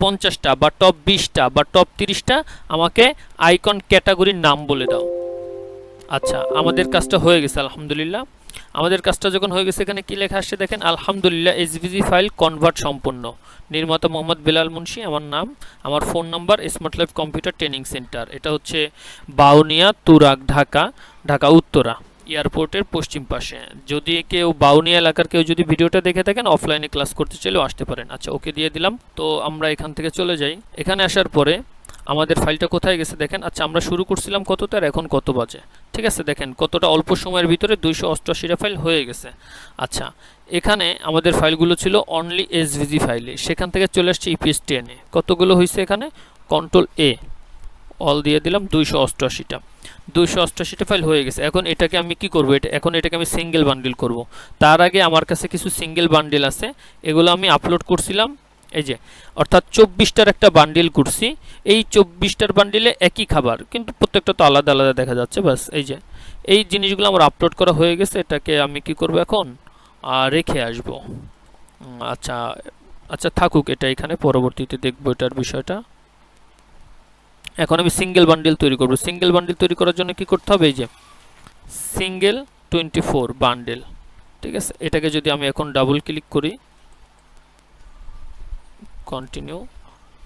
50টা বা টপ 20টা বা টপ 30টা আমাকে আইকন ক্যাটাগরির নাম বলে দাও। আচ্ছা, আমাদের কাজটা হয়ে গেছে আলহামদুলিল্লাহ। আমাদের কাজটা যখন হয়ে গেছে, এখানে কি লেখা আসছে দেখেন, আলহামদুলিল্লাহ এসভিজি ফাইল কনভার্ট সম্পূর্ণ। নির্মাতা মোহাম্মদ বেলাল মুন্সি আমার নাম, আমার phone number, smart life computer training centre, এটা হচ্ছে বাউনিয়া তুরাগ ঢাকা, ঢাকা উত্তরা এয়ারপোর্টের পশ্চিম পাশে। যদি কেউ বাউনিয়া এলাকার কেউ যদি ভিডিওটা দেখে থাকেন অফলাইনে ক্লাস করতে চাইলেও আসতে পারেন। আচ্ছা, ওকে দিয়ে দিলাম। তো আমরা এখান থেকে চলে যাই। এখানে আসার পরে আমাদের ফাইলটা কোথায় গেছে দেখেন। আচ্ছা, আমরা শুরু করছিলাম কতটা আর এখন কত বাজে, ঠিক আছে, দেখেন কতটা অল্প সময়ের ভিতরে 288টা ফাইল হয়ে গেছে। আচ্ছা, এখানে আমাদের ফাইলগুলো ছিল অনলি এসভিজি ফাইলে, সেখান থেকে চলে আসছে ইপিএস 10-এ। কতগুলো হয়েছে এখানে? কন্ট্রোল এ অল দিয়ে দিলাম, 288টা 288টা ফাইল হয়ে গেছে। এখন এটাকে আমি কি করব? এখন এটাকে আমি সিঙ্গেল বান্ডিল করব। তার আগে আমার কাছে কিছু সিঙ্গেল বান্ডিল আছে, এগুলো আমি আপলোড করছিলাম, এই যে, অর্থাৎ 24টার একটা বান্ডিল করছি। এই 24টার বান্ডিলে একই খাবার, কিন্তু প্রত্যেকটা তো আলাদা আলাদা দেখা যাচ্ছে। বাস এই যে এই জিনিসগুলো আমার আপলোড করা হয়ে গেছে। এটাকে আমি কি করব এখন? রেখে আসব। আচ্ছা আচ্ছা, থাকুক এটা এখানে, পরবর্তীতে দেখব এটার বিষয়টা। এখন আমি সিঙ্গেল বান্ডিল তৈরি করব। সিঙ্গেল বান্ডিল তৈরি করার জন্য কি করতে হবে, এই যে সিঙ্গেল 24 বান্ডেল, ঠিক আছে। এটাকে যদি আমি এখন ডাবল ক্লিক করি, কন্টিনিউ,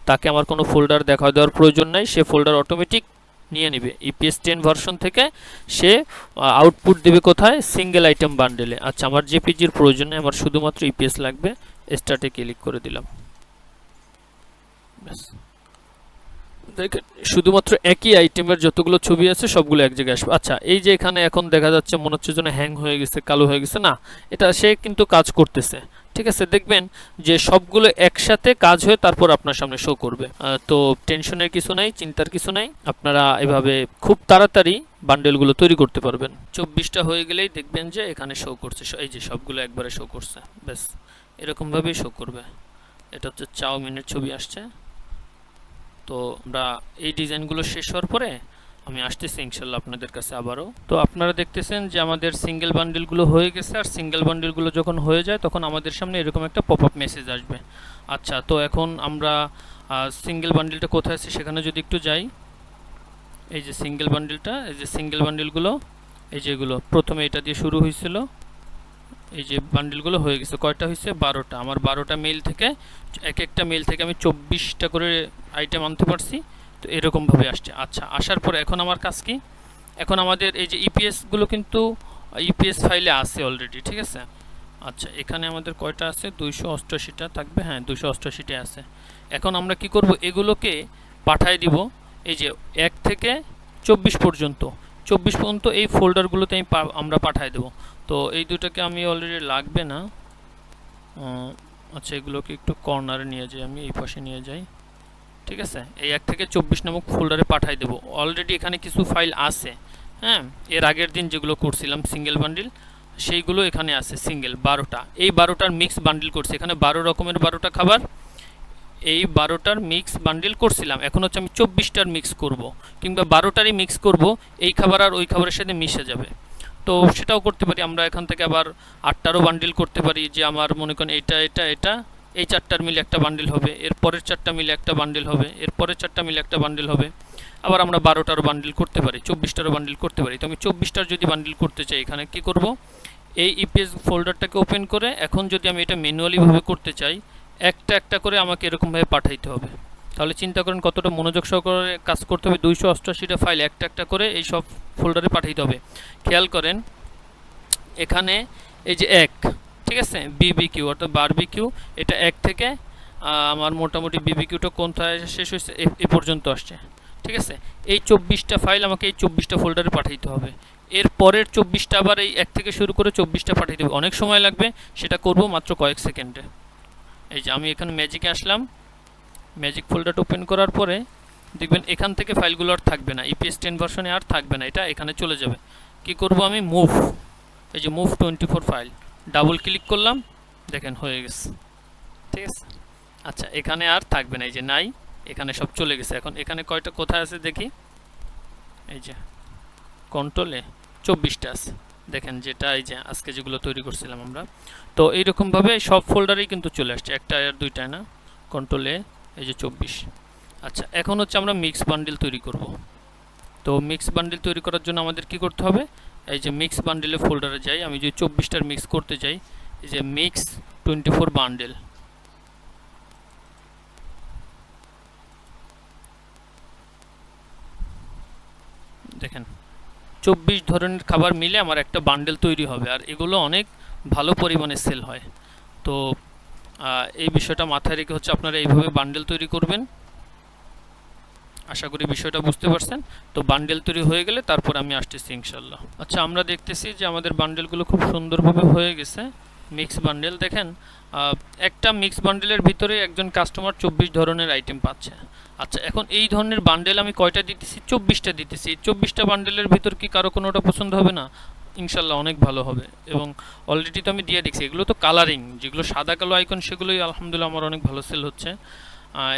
তাকে আমার কোনো ফোল্ডার দেখা দেওয়ার প্রয়োজন নাই, সে ফোল্ডার অটোমেটিক নিয়ে নেবে। ইপিএস 10 ভার্সন থেকে সে আউটপুট দেবে কোথায়, সিঙ্গেল আইটেম বান্ডেলে। আচ্ছা, আমার জেপিজির প্রয়োজন নেই, আমার শুধুমাত্র ইপিএস লাগবে। স্টার্টে ক্লিক করে দিলাম, ব্যাস। দেখেন শুধুমাত্র একই আইটেমের যতগুলো ছবি আছে সবগুলো এক জায়গায় আসবে। আচ্ছা, এই যে এখানে এখন দেখা যাচ্ছে মনে হচ্ছে যেন হ্যাং হয়ে গেছে, কালো হয়ে গেছে, না, এটা সে কিন্তু কাজ করতেছে, ঠিক আছে। দেখবেন যে সবগুলো একসাথে কাজ হয়ে তারপর আপনার সামনে শো করবে। তো টেনশনের কিছু নাই, চিন্তার কিছু নাই, আপনারা এভাবে খুব তাড়াতাড়ি বান্ডেলগুলো তৈরি করতে পারবেন। 24টা হয়ে গেলেই দেখবেন যে এখানে শো করছে, এই যে সবগুলো একবারে শো করছে, ব্যাস এরকমভাবেই শো করবে। এটা হচ্ছে চাউমিনের ছবি আসছে। তো আমরা এই ডিজাইনগুলো শেষ হওয়ার পরে আমি আসতেছি ইনশাল্লাহ আপনাদের কাছে আবারও। তো আপনারা দেখতেছেন যে আমাদের সিঙ্গেল বান্ডেলগুলো হয়ে গেছে, আর সিঙ্গেল বান্ডেলগুলো যখন হয়ে যায় তখন আমাদের সামনে এরকম একটা পপ আপ মেসেজ আসবে। আচ্ছা, তো এখন আমরা সিঙ্গেল বান্ডেলটা কোথায় আছে সেখানে যদি একটু যাই, এই যে সিঙ্গেল বান্ডেলটা, এই যে সিঙ্গেল বান্ডেলগুলো, এই যেগুলো প্রথমে এটা দিয়ে শুরু হয়েছিল, এই যে বান্ডেলগুলো হয়ে গেছে, কয়টা হয়েছে, 12টা। আমার 12টা মেইল থেকে, এক একটা মেইল থেকে আমি 24টা করে আইটেম আনতে পারছি। তো এরকমভাবে আসছে। আচ্ছা, আসার পরে এখন আমার কাজ কি, এখন আমাদের এই যে ইপিএসগুলো কিন্তু ইপিএস ফাইলে আছে অলরেডি, ঠিক আছে। আচ্ছা, এখানে আমাদের কয়টা আছে, 288টা থাকবে, হ্যাঁ 288টা আছে। এখন আমরা কি করব, এগুলোকে পাঠায় দিব এই যে 1 থেকে 24 পর্যন্ত, 24 পর্যন্ত এই ফোল্ডারগুলোতে আমরা পাঠায় দেব। তো এই দুটোকে আমি অলরেডি লাগবে না। আচ্ছা, এগুলোকে একটু কর্নারে নিয়ে যাই, আমি এই পাশে নিয়ে যাই, ঠিক আছে। এই 1 থেকে 24 নামক ফোল্ডারে পাঠাই দেব। অলরেডি এখানে কিছু ফাইল আছে, হ্যাঁ, এর আগের দিন যেগুলো করছিলাম সিঙ্গেল বান্ডিল, সেইগুলো এখানে আছে সিঙ্গেল 12টা। এই 12টার মিক্স বান্ডিল করছি, এখানে 12 রকমের 12টা খাবার, এই 12টার মিক্স বান্ডিল করছিলাম। এখন হচ্ছে আমি 24টার মিক্স করব, কিংবা 12টারই মিক্স করব, এই খাবার আর ওই খাবারের সাথে মিশে যাবে। তো সেটাও করতে পারি আমরা, এখান থেকে আবার 8টারও বান্ডিল করতে পারি, যে আমার মনে করেন এটা এটা এটা এই 4টার মিলে একটা বান্ডিল হবে, এর পরের 4টা মিলে একটা বান্ডিল হবে, এর পরের 4টা মিলে একটা বান্ডিল হবে। আবার আমরা 12টারও বান্ডিল করতে পারি, 24টারও বান্ডিল করতে পারি। তো আমি 24টার যদি বান্ডিল করতে চাই, এখানে কি করব, এই ইপিএস ফোল্ডারটাকে ওপেন করে, এখন যদি আমি এটা ম্যানুয়ালিভাবে করতে চাই, একটা একটা করে আমাকে এরকমভাবে পাঠাইতে হবে। তাহলে চিন্তা করেন কতটা মনোযোগ সহকারে কাজ করতে হবে। 288টা ফাইল একটা একটা করে এই সব ফোল্ডারে পাঠাইতে হবে। খেয়াল করেন এখানে এই যে 1, ঠিক আছে, বিবিকিউ অর্থাৎ বারবিকিউ, এটা 1 থেকে আমার মোটামুটি বিবিকিউটা কোনটায় শেষ হয়েছে এ পর্যন্ত আসছে, ঠিক আছে। এই 24টা ফাইল আমাকে এই 24টা ফোল্ডারে পাঠাইতে হবে। এর পরের 24টা আবার এই 1 থেকে শুরু করে 24টা পাঠাইতে হবে, অনেক সময় লাগবে, সেটা করব মাত্র কয়েক সেকেন্ডে। এই যে আমি এখানে ম্যাজিকে আসলাম, ম্যাজিক ফোল্ডারটা ওপেন করার পরে দেখবেন এখান থেকে ফাইলগুলো আর থাকবে না, ইপিএস 10 ভার্সনে আর থাকবে না, এটা এখানে চলে যাবে। কি করব আমি, মুভ, এই যে মুভ 24 ফাইল, ডাবল ক্লিক করলাম, দেখেন হয়ে গেছে, ঠিক আছে। আচ্ছা, এখানে আর থাকবে না, এই যে নাই, এখানে সব চলে গেছে। এখন এখানে কয়টা কোথায় আছে দেখি, এই যে কন্ট্রোলে 24টা আছে, দেখেন যেটা এই যে আজকে যেগুলো তৈরি করছিলাম আমরা। তো এইরকমভাবে সব ফোল্ডারেই কিন্তু চলে আসছে, একটা আর দুইটায় না, কন্ট্রোলে এই যে 24। আচ্ছা, এখন হচ্ছে আমরা মিক্স বান্ডিল তৈরি করব। তো মিক্স বান্ডিল তৈরি করার জন্য আমাদের কি করতে হবে, এই যে মিক্স বান্ডিলে ফোল্ডারে যাই, আমি যদি 24টার মিক্স করতে চাই, এই যে মিক্স 24 বান্ডেল, দেখেন 24 ধরনের খাবার মিলে আমার একটা বান্ডেল তৈরি হবে, আর এগুলো অনেক ভালো পরিমাণে সেল হয়। তো এই বিষয়টা মাথায় রেখে হচ্ছে আপনারা এইভাবে বান্ডেল তৈরি করবেন। আশা করি বিষয়টা বুঝতে পারছেন। তো বান্ডেল তৈরি হয়ে গেলে তারপর আমি আসতেছি ইনশাল্লাহ। আচ্ছা, আমরা দেখতেছি যে আমাদের বান্ডেলগুলো খুব সুন্দরভাবে হয়ে গেছে। মিক্স বান্ডেল দেখেন, একটা মিক্স বান্ডেলের ভিতরে একজন কাস্টমার 24 ধরনের আইটেম পাচ্ছে। আচ্ছা, এখন এই ধরনের বান্ডেল আমি কয়টা দিতেছি, 24টা দিতেছি। 24টা বান্ডেলের ভিতর কি কারো কোনোটা পছন্দ হবে না? ইনশাল্লাহ অনেক ভালো হবে। এবং অলরেডি তো আমি দিয়ে দেখছি, এগুলো তো কালারিং, যেগুলো সাদা কালো আইকন সেগুলোই আলহামদুলিল্লাহ আমার অনেক ভালো সেল হচ্ছে।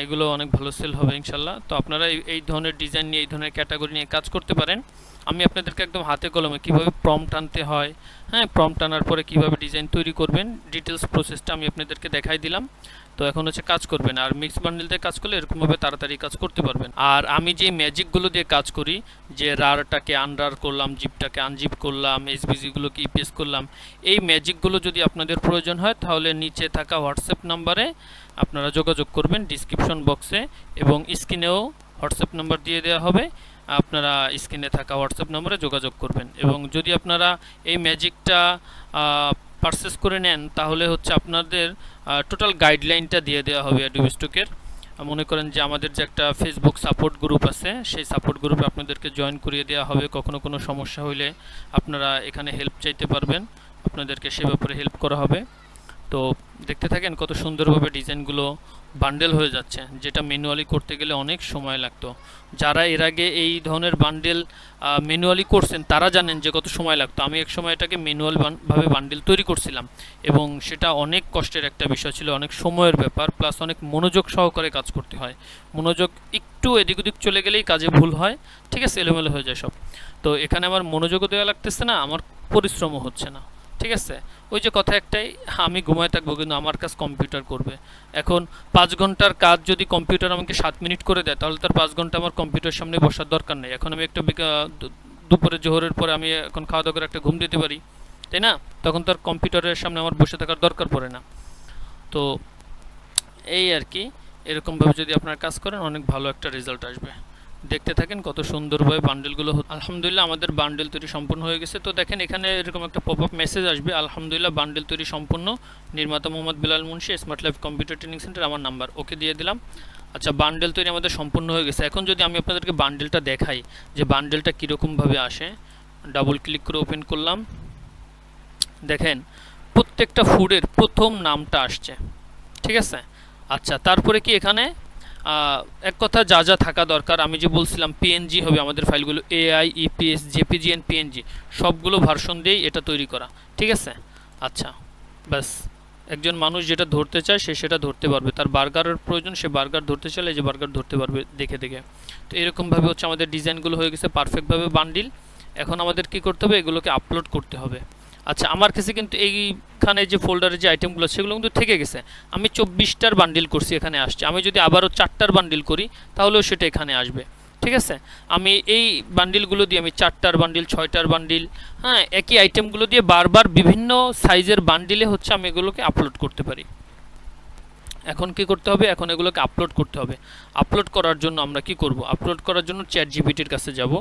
এগুলো অনেক ভালো সেল হবে ইনশাল্লাহ। তো আপনারা এই ধরনের ডিজাইন নিয়ে, এই ধরনের ক্যাটাগরি নিয়ে কাজ করতে পারেন। আমি আপনাদেরকে একদম হাতে কলমে কীভাবে প্রম্পট আনতে হয়, হ্যাঁ, প্রম্পট আনার পরে কীভাবে ডিজাইন তৈরি করবেন, ডিটেলস প্রসেসটা আমি আপনাদেরকে দেখাই দিলাম। তো এখন হচ্ছে কাজ করবেন, আর মিক্স বান্ডেল দিয়ে কাজ করলে এরকমভাবে তাড়াতাড়ি কাজ করতে পারবেন। আর আমি যে ম্যাজিকগুলো দিয়ে কাজ করি, যে রারটাকে আনরার করলাম, জিপটাকে আনজিপ করলাম, এসবিজিগুলোকে ইপিএস করলাম, এই ম্যাজিকগুলো যদি আপনাদের প্রয়োজন হয় তাহলে নিচে থাকা হোয়াটসঅ্যাপ নাম্বারে আপনারা যোগাযোগ করবেন, ডিসক্রিপশন বক্সে এবং স্ক্রিনেও হোয়াটসঅ্যাপ নাম্বার দিয়ে দেওয়া হবে। আপনারা স্ক্রিনে থাকা হোয়াটসঅ্যাপ নম্বরে যোগাযোগ করবেন। এবং যদি আপনারা এই ম্যাজিকটা পারচেস করে নেন তাহলে হচ্ছে আপনাদের টোটাল গাইডলাইনটা দিয়ে দেওয়া হবে অ্যাডোবি স্টকের। মনে করেন যে আমাদের যে একটা ফেসবুক সাপোর্ট গ্রুপ আছে, সেই সাপোর্ট গ্রুপে আপনাদেরকে জয়েন করিয়ে দেওয়া হবে। কখনো কোনো সমস্যা হইলে আপনারা এখানে হেল্প চাইতে পারবেন, আপনাদেরকে সে ব্যাপারে হেল্প করা হবে। তো দেখতে থাকেন কত সুন্দরভাবে ডিজাইনগুলো বান্ডেল হয়ে যাচ্ছে, যেটা ম্যানুয়ালি করতে গেলে অনেক সময় লাগতো। যারা এর আগে এই ধরনের বান্ডেল ম্যানুয়ালি করছেন তারা জানেন যে কত সময় লাগতো। আমি এক সময় এটাকে ম্যানুয়াল ভাবে বান্ডেল তৈরি করছিলাম এবং সেটা অনেক কষ্টের একটা বিষয় ছিল, অনেক সময়ের ব্যাপার, প্লাস অনেক মনোযোগ সহকারে কাজ করতে হয়। মনোযোগ একটু এদিক ওদিক চলে গেলেই কাজে ভুল হয়, ঠিক আছে, এলোমেলো হয়ে যায় সব। তো এখানে আমার মনোযোগও দেওয়া লাগতেছে না, আমার পরিশ্রমও হচ্ছে না, ঠিক আছে। ওই যে কথা একটাই, আমি ঘুমায় থাকবো কিন্তু আমার কাজ কম্পিউটার করবে। এখন 5 ঘন্টার কাজ যদি কম্পিউটার আমাকে 7 মিনিট করে দেয় তাহলে তার 5 ঘন্টা আমার কম্পিউটার সামনে বসার দরকার নেই। এখন আমি একটা দুপুরে জোহরের পরে আমি এখন খাওয়া দাওয়া করে একটা ঘুম দিতে পারি, তাই না? তখন তার কম্পিউটারের সামনে আমার বসে থাকার দরকার পড়ে না। তো এই আর কি, এরকমভাবে যদি আপনারা কাজ করেন অনেক ভালো একটা রেজাল্ট আসবে। দেখতে থাকেন কত সুন্দরভাবে বান্ডেলগুলো। আলহামদুলিল্লাহ আমাদের বান্ডেল তৈরি সম্পূর্ণ হয়ে গেছে। তো দেখেন এখানে এরকম একটা পপ আপ মেসেজ আসবে, আলহামদুলিল্লাহ বান্ডেল তৈরি সম্পূর্ণ, নির্মাতা Mohammad Bilal Munshi, smart life computer training centre, আমার নাম্বার, ওকে দিয়ে দিলাম। আচ্ছা, বান্ডেল তৈরি আমাদের সম্পূর্ণ হয়ে গেছে। এখন যদি আমি আপনাদেরকে বান্ডেলটা দেখাই যে বান্ডেলটা কীরকমভাবে আসে, ডাবল ক্লিক করে ওপেন করলাম, দেখেন প্রত্যেকটা ফুডের প্রথম নামটা আসছে, ঠিক আছে। আচ্ছা, তারপরে কি এখানে এক কথা যা যা থাকা দরকার, আমি যে বলছিলাম পিএনজি হবে আমাদের ফাইলগুলো, AI, EPS, JPG and PNG, সবগুলো ভার্সন দিয়েই এটা তৈরি করা, ঠিক আছে। আচ্ছা, ব্যাস, একজন মানুষ যেটা ধরতে চায় সে সেটা ধরতে পারবে, তার বার্গারের প্রয়োজন, সে বার্গার ধরতে চাইলে যে বার্গার ধরতে পারবে দেখে দেখে। তো এরকমভাবে হচ্ছে আমাদের ডিজাইনগুলো হয়ে গেছে পারফেক্টভাবে বান্ডিল। এখন আমাদের কি করতে হবে, এগুলোকে আপলোড করতে হবে। আচ্ছা, আমার কাছে কিন্তু এইখানে যে ফোল্ডারে যে আইটেমগুলো সেগুলো কিন্তু থেকে গেছে। আমি 24টার বান্ডিল করছি, এখানে আসছে। আমি যদি আবারও 4টার বান্ডিল করি তাহলেও সেটা এখানে আসবে, ঠিক আছে। আমি এই বান্ডিলগুলো দিয়ে আমি 4টার বান্ডিল, 6টার বান্ডিল, হ্যাঁ, একই আইটেমগুলো দিয়ে বারবার বিভিন্ন সাইজের বান্ডিলে হচ্ছে আমি এগুলোকে আপলোড করতে পারি। এখন কি করতে হবে, এখন এগুলোকে আপলোড করতে হবে। আপলোড করার জন্য আমরা কি করব, আপলোড করার জন্য চ্যাট জিপিটির কাছে যাব।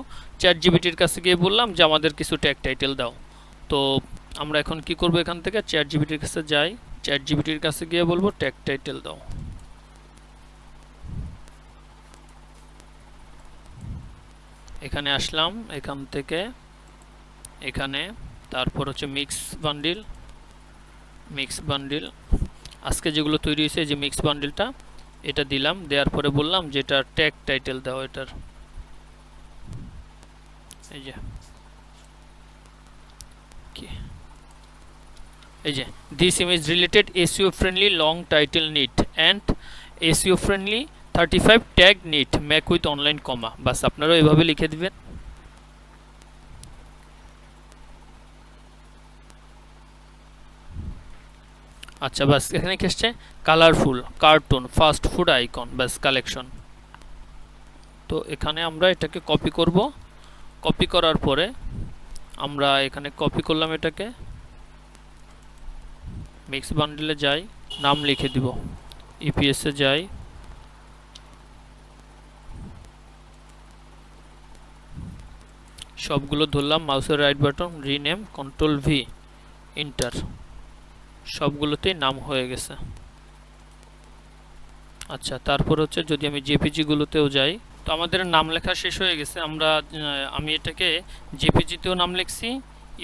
চ্যাট জিপিটির কাছে গিয়ে বললাম যে আমাদের কিছু ট্যাগ টাইটেল দাও। তো আমরা এখন কি করব, এখান থেকে চ্যাট জিপিটির কাছে যাই, চ্যাট জিপিটির কাছে গিয়ে বলবো ট্যাগ টাইটেল দাও। এখানে আসলাম, এখান থেকে এখানে, তারপর হচ্ছে মিক্স বান্ডিল, আজকে যেগুলো তৈরি হয়েছে যে মিক্স বান্ডিলটা, এটা দিলাম। দেওয়ার পরে বললাম যে এটা ট্যাগ টাইটেল দাও এটার, এই যে কি, এই যে this image related SEO friendly long title need and SEO friendly 35 tag need make with online comma. বাস আপনারাও এভাবে লিখে দিবেন। আচ্ছা, বাস এখানে কি আসছে, colourful, cartoon, fast food icon, বাস কালেকশন। তো এখানে আমরা এটাকে কপি করব। কপি করার পরে আমরা এখানে কপি করলাম, এটাকে মিক্স বান্ডেলে যাই, নাম লিখে দিব, ইপিএস এ যাই, সবগুলো ধরলাম, মাউসের right button, rename, control V, enter, সবগুলোতেই নাম হয়ে গেছে। আচ্ছা, তারপর হচ্ছে যদি আমি জেপিজি গুলোতেও যাই, তো আমাদের নাম লেখা শেষ হয়ে গেছে। আমি এটাকে জেপিজিতেও নাম লিখছি,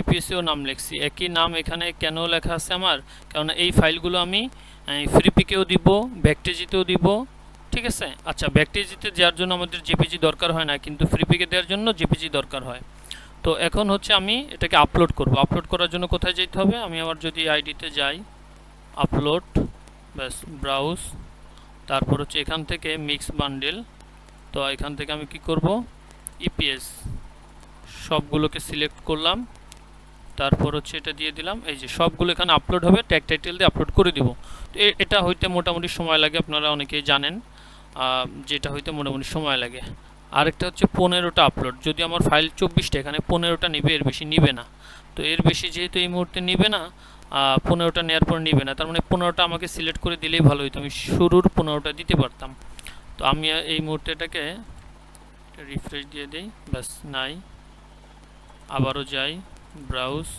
ইপিএসেও নাম লিখছি, একই নাম এখানে কেন লেখা আছে আমার, কারণ এই ফাইলগুলো আমি ফ্রিপিকেও দিব, ব্যাকটেজিতেও দিব, ঠিক আছে। আচ্ছা, ব্যাকটেজিতে দেওয়ার জন্য আমাদের জেপিজি দরকার হয় না, কিন্তু ফ্রিপিকে দেওয়ার জন্য জেপিজি দরকার হয়। তো এখন হচ্ছে আমি এটাকে আপলোড করব। আপলোড করার জন্য কোথায় যেতে হবে, আমি আবার যদি আইডিতে যাই, আপলোড, ব্যাস, ব্রাউজ, তারপর হচ্ছে এখান থেকে মিক্স বান্ডেল, তো এখান থেকে আমি কি করব, ইপিএস সবগুলোকে সিলেক্ট করলাম, তারপর হচ্ছে এটা দিয়ে দিলাম। এই যে সবগুলো এখানে আপলোড হবে, ট্যাগ টাইটেল দিয়ে আপলোড করে দিব। তো এটা হইতে মোটামুটি সময় লাগে, আপনারা অনেকেই জানেন যেটা হইতে মোটামুটি সময় লাগে। আরেকটা হচ্ছে 15টা আপলোড, যদি আমার ফাইল 24টা, এখানে 15টা নিবে, এর বেশি নিবে না। তো এর বেশি যেহেতু এই মুহূর্তে নিবে না, 15টা নেওয়ার পর নিবে না, তার মানে 15টা আমাকে সিলেক্ট করে দিলেই ভালো হতো, আমি শুরুর 15টা দিতে পারতাম। তো আমি এই মুহূর্তে এটাকে রিফ্রেশ দিয়ে দিই, ব্যাস নাই। আবারও যাই, ব্রাউজ,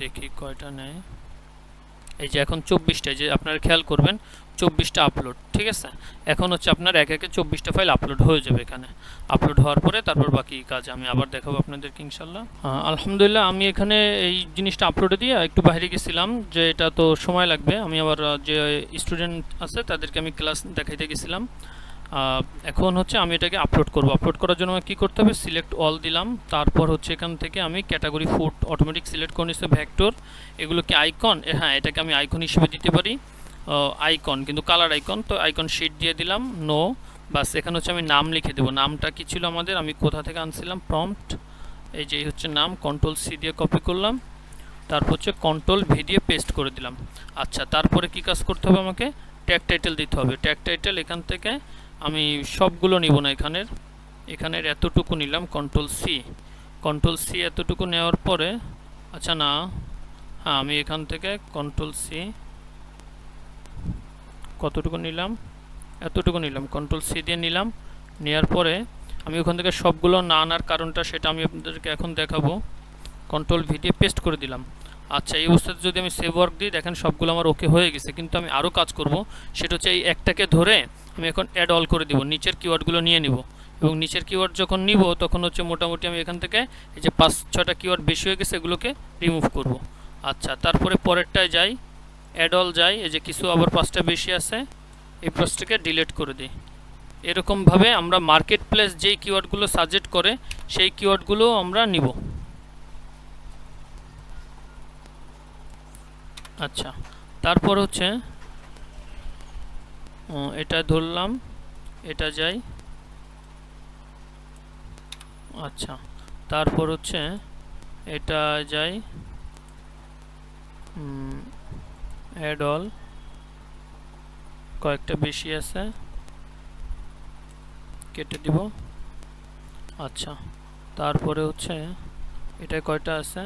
দেখি কয়টা নেয়। এই যে এখন 24টা, যে আপনারা খেয়াল করবেন 24টা আপলোড, ঠিক আছে। এখন হচ্ছে আপনার একে 24টা ফাইল আপলোড হয়ে যাবে। এখানে আপলোড হওয়ার পরে তারপর বাকি কাজ আমি আবার দেখাবো আপনাদেরকে ইনশাল্লাহ। আলহামদুলিল্লাহ, আমি এখানে এই জিনিসটা আপলোডে দিয়ে একটু বাইরে গেছিলাম, যে এটা তো সময় লাগবে। আমি আবার যে স্টুডেন্ট আছে তাদেরকে আমি ক্লাস দেখাইতে গেছিলাম। এখন হচ্ছে আমি এটাকে আপলোড করব। আপলোড করার জন্য কি করতে হবে, সিলেক্ট অল দিলাম, তারপর হচ্ছে এখান থেকে আমি ক্যাটাগরি ফুট অটোমেটিক সিলেক্ট করে নিচ্ছে, ভেক্টর, এগুলো কি আইকন, হ্যাঁ এটাকে আমি আইকন হিসেবে দিতে পারি, আইকন কিন্তু কালার আইকন। তো আইকন শিট দিয়ে দিলাম, নো, বাস। এখানে হচ্ছে আমি নাম লিখে দেবো, নামটা কি ছিল আমাদের, আমি কোথা থেকে আনছিলাম, প্রম্পট, এই যে হচ্ছে নাম, কন্ট্রোল সি দিয়ে কপি করলাম, তারপর হচ্ছে কন্ট্রোল ভি দিয়ে পেস্ট করে দিলাম। আচ্ছা, তারপরে কি কাজ করতে হবে, আমাকে ট্যাগ টাইটেল দিতে হবে। ট্যাগ টাইটেল এখান থেকে আমি সবগুলো নিব না, এখানের এতটুকু নিলাম, কন্ট্রোল সি এতটুকু নেওয়ার পরে, আচ্ছা না, হ্যাঁ আমি এখান থেকে কন্ট্রোল সি কতটুকু নিলাম, এতটুকু নিলাম, কন্ট্রোল সি দিয়ে নিলাম। নেওয়ার পরে আমি ওখান থেকে সবগুলো না আনার কারণটা সেটা আমি আপনাদেরকে এখন দেখাবো। কন্ট্রোল ভি দিয়ে পেস্ট করে দিলাম। আচ্ছা, এই অবস্থাতে যদি আমি সেভ ওয়ার্ক দিই, দেখেন সবগুলো আমার ওকে হয়ে গেছে, কিন্তু আমি আরও কাজ করব। সেটা হচ্ছে এই একটাকে ধরে আমি এখন অ্যাড অল করে দিব, নিচের কিওয়ার্ডগুলো নিয়ে নিব, এবং নিচের কিওয়ার্ড যখন নিব তখন হচ্ছে মোটামুটি আমি এখান থেকে এই যে 5-6টা কিওয়ার্ড বেশি হয়ে গেছে, এগুলোকে রিমুভ করব। আচ্ছা, তারপরে পরেরটায় যাই, অ্যাড অল যাই, এই যে কিছু আবার 5টা বেশি আছে, এই 5টাকে ডিলিট করে দিই। এরকমভাবে আমরা মার্কেট প্লেস যেই কিওয়ার্ডগুলো সাজেস্ট করে সেই কিওয়ার্ডগুলো আমরা নিব। আচ্ছা, তারপর হচ্ছে এটা ধরলাম, এটা যাই। আচ্ছা, তারপর হচ্ছে এটা যাই, অ্যাড অল, কয়েকটা বেশি আছে, কেটে দিব। আচ্ছা, তারপরে হচ্ছে এটা কয়টা আছে,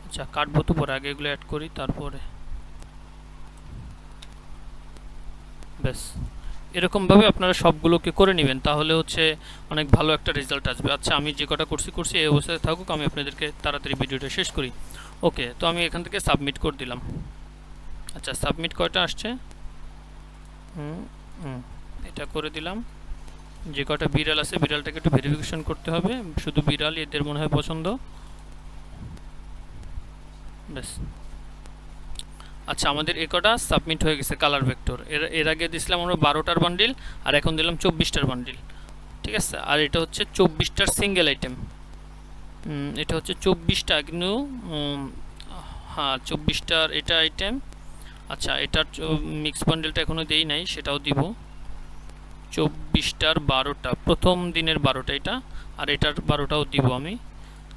আচ্ছা কাটবো তো পরে, আগে এগুলো অ্যাড করি তারপরে, ব্যাস। এরকমভাবে আপনারা সবগুলোকে করে নেবেন, তাহলে হচ্ছে অনেক ভালো একটা রেজাল্ট আসবে। আচ্ছা, আমি যে কটা করছি এই অবস্থায় থাকুক, আমি আপনাদেরকে তাড়াতাড়ি ভিডিওটা শেষ করি। ওকে, তো আমি এখান থেকে সাবমিট করে দিলাম। আচ্ছা, সাবমিট কয়টা আসছে, এটা করে দিলাম। যে কটা বিড়াল আছে বিড়ালটাকে একটু ভেরিফিকেশন করতে হবে, শুধু বিড়াল এদের মনে হয় পছন্দ, ব্যাস। আচ্ছা, আমাদের এ কটা সাবমিট হয়ে গেছে কালার ভেক্টর। এর আগে দিয়েছিলাম আমরা 12টার বান্ডিল, আর এখন দিলাম 24টার বান্ডিল, ঠিক আছে। আর এটা হচ্ছে 24টার সিঙ্গেল আইটেম, এটা হচ্ছে 24টা, কিন্তু হ্যাঁ 24টার এটা আইটেম। আচ্ছা, এটার মিক্স বান্ডেলটা এখনও দেই নাই, সেটাও দিব। 24টার 12টা, প্রথম দিনের 12টা এটা, আর এটার 12টাও দিব আমি।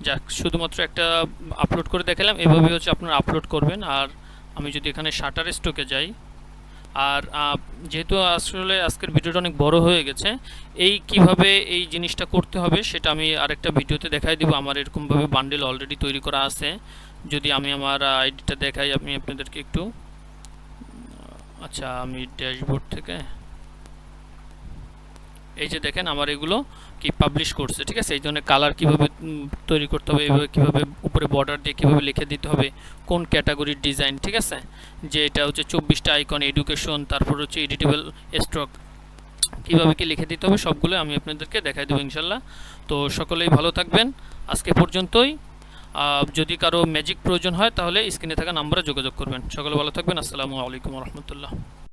যাক, শুধুমাত্র একটা আপলোড করে দেখালাম, এভাবে হচ্ছে আপনারা আপলোড করবেন। আর আমি যদি এখানে শাটার স্টকে যাই, আর যেহেতু আসলে আজকের ভিডিওটা অনেক বড় হয়ে গেছে, এই কিভাবে এই জিনিসটা করতে হবে সেটা আমি আরেকটা ভিডিওতে দেখাই দিব। আমার এরকমভাবে বান্ডেল অলরেডি তৈরি করা আছে। যদি আমি আমার আইডিটা দেখাই আমি আপনাদেরকে একটু, আচ্ছা আমি ড্যাশবোর্ড থেকে, এই যে দেখেন আমার এগুলো কি পাবলিশ করছে, ঠিক আছে। এই জন্য কালার কিভাবে তৈরি করতে হবে, এইভাবে কীভাবে উপরে বর্ডার দিয়ে কীভাবে লিখে দিতে হবে, কোন ক্যাটাগরির ডিজাইন, ঠিক আছে। যে এটা হচ্ছে 24টা আইকন, এডুকেশন, তারপর হচ্ছে এডিটেবল স্ট্রোক, কীভাবে কি লিখে দিতে হবে সবগুলো আমি আপনাদেরকে দেখাই দেবো ইনশাল্লাহ। তো সকলেই ভালো থাকবেন, আজকে পর্যন্তই। যদি কারো ম্যাজিক প্রয়োজন হয় তাহলে স্ক্রিনে থাকা নাম্বারে যোগাযোগ করবেন। সকলে ভালো থাকবেন, আসসালামু আলাইকুম রহমতুল্লাহ।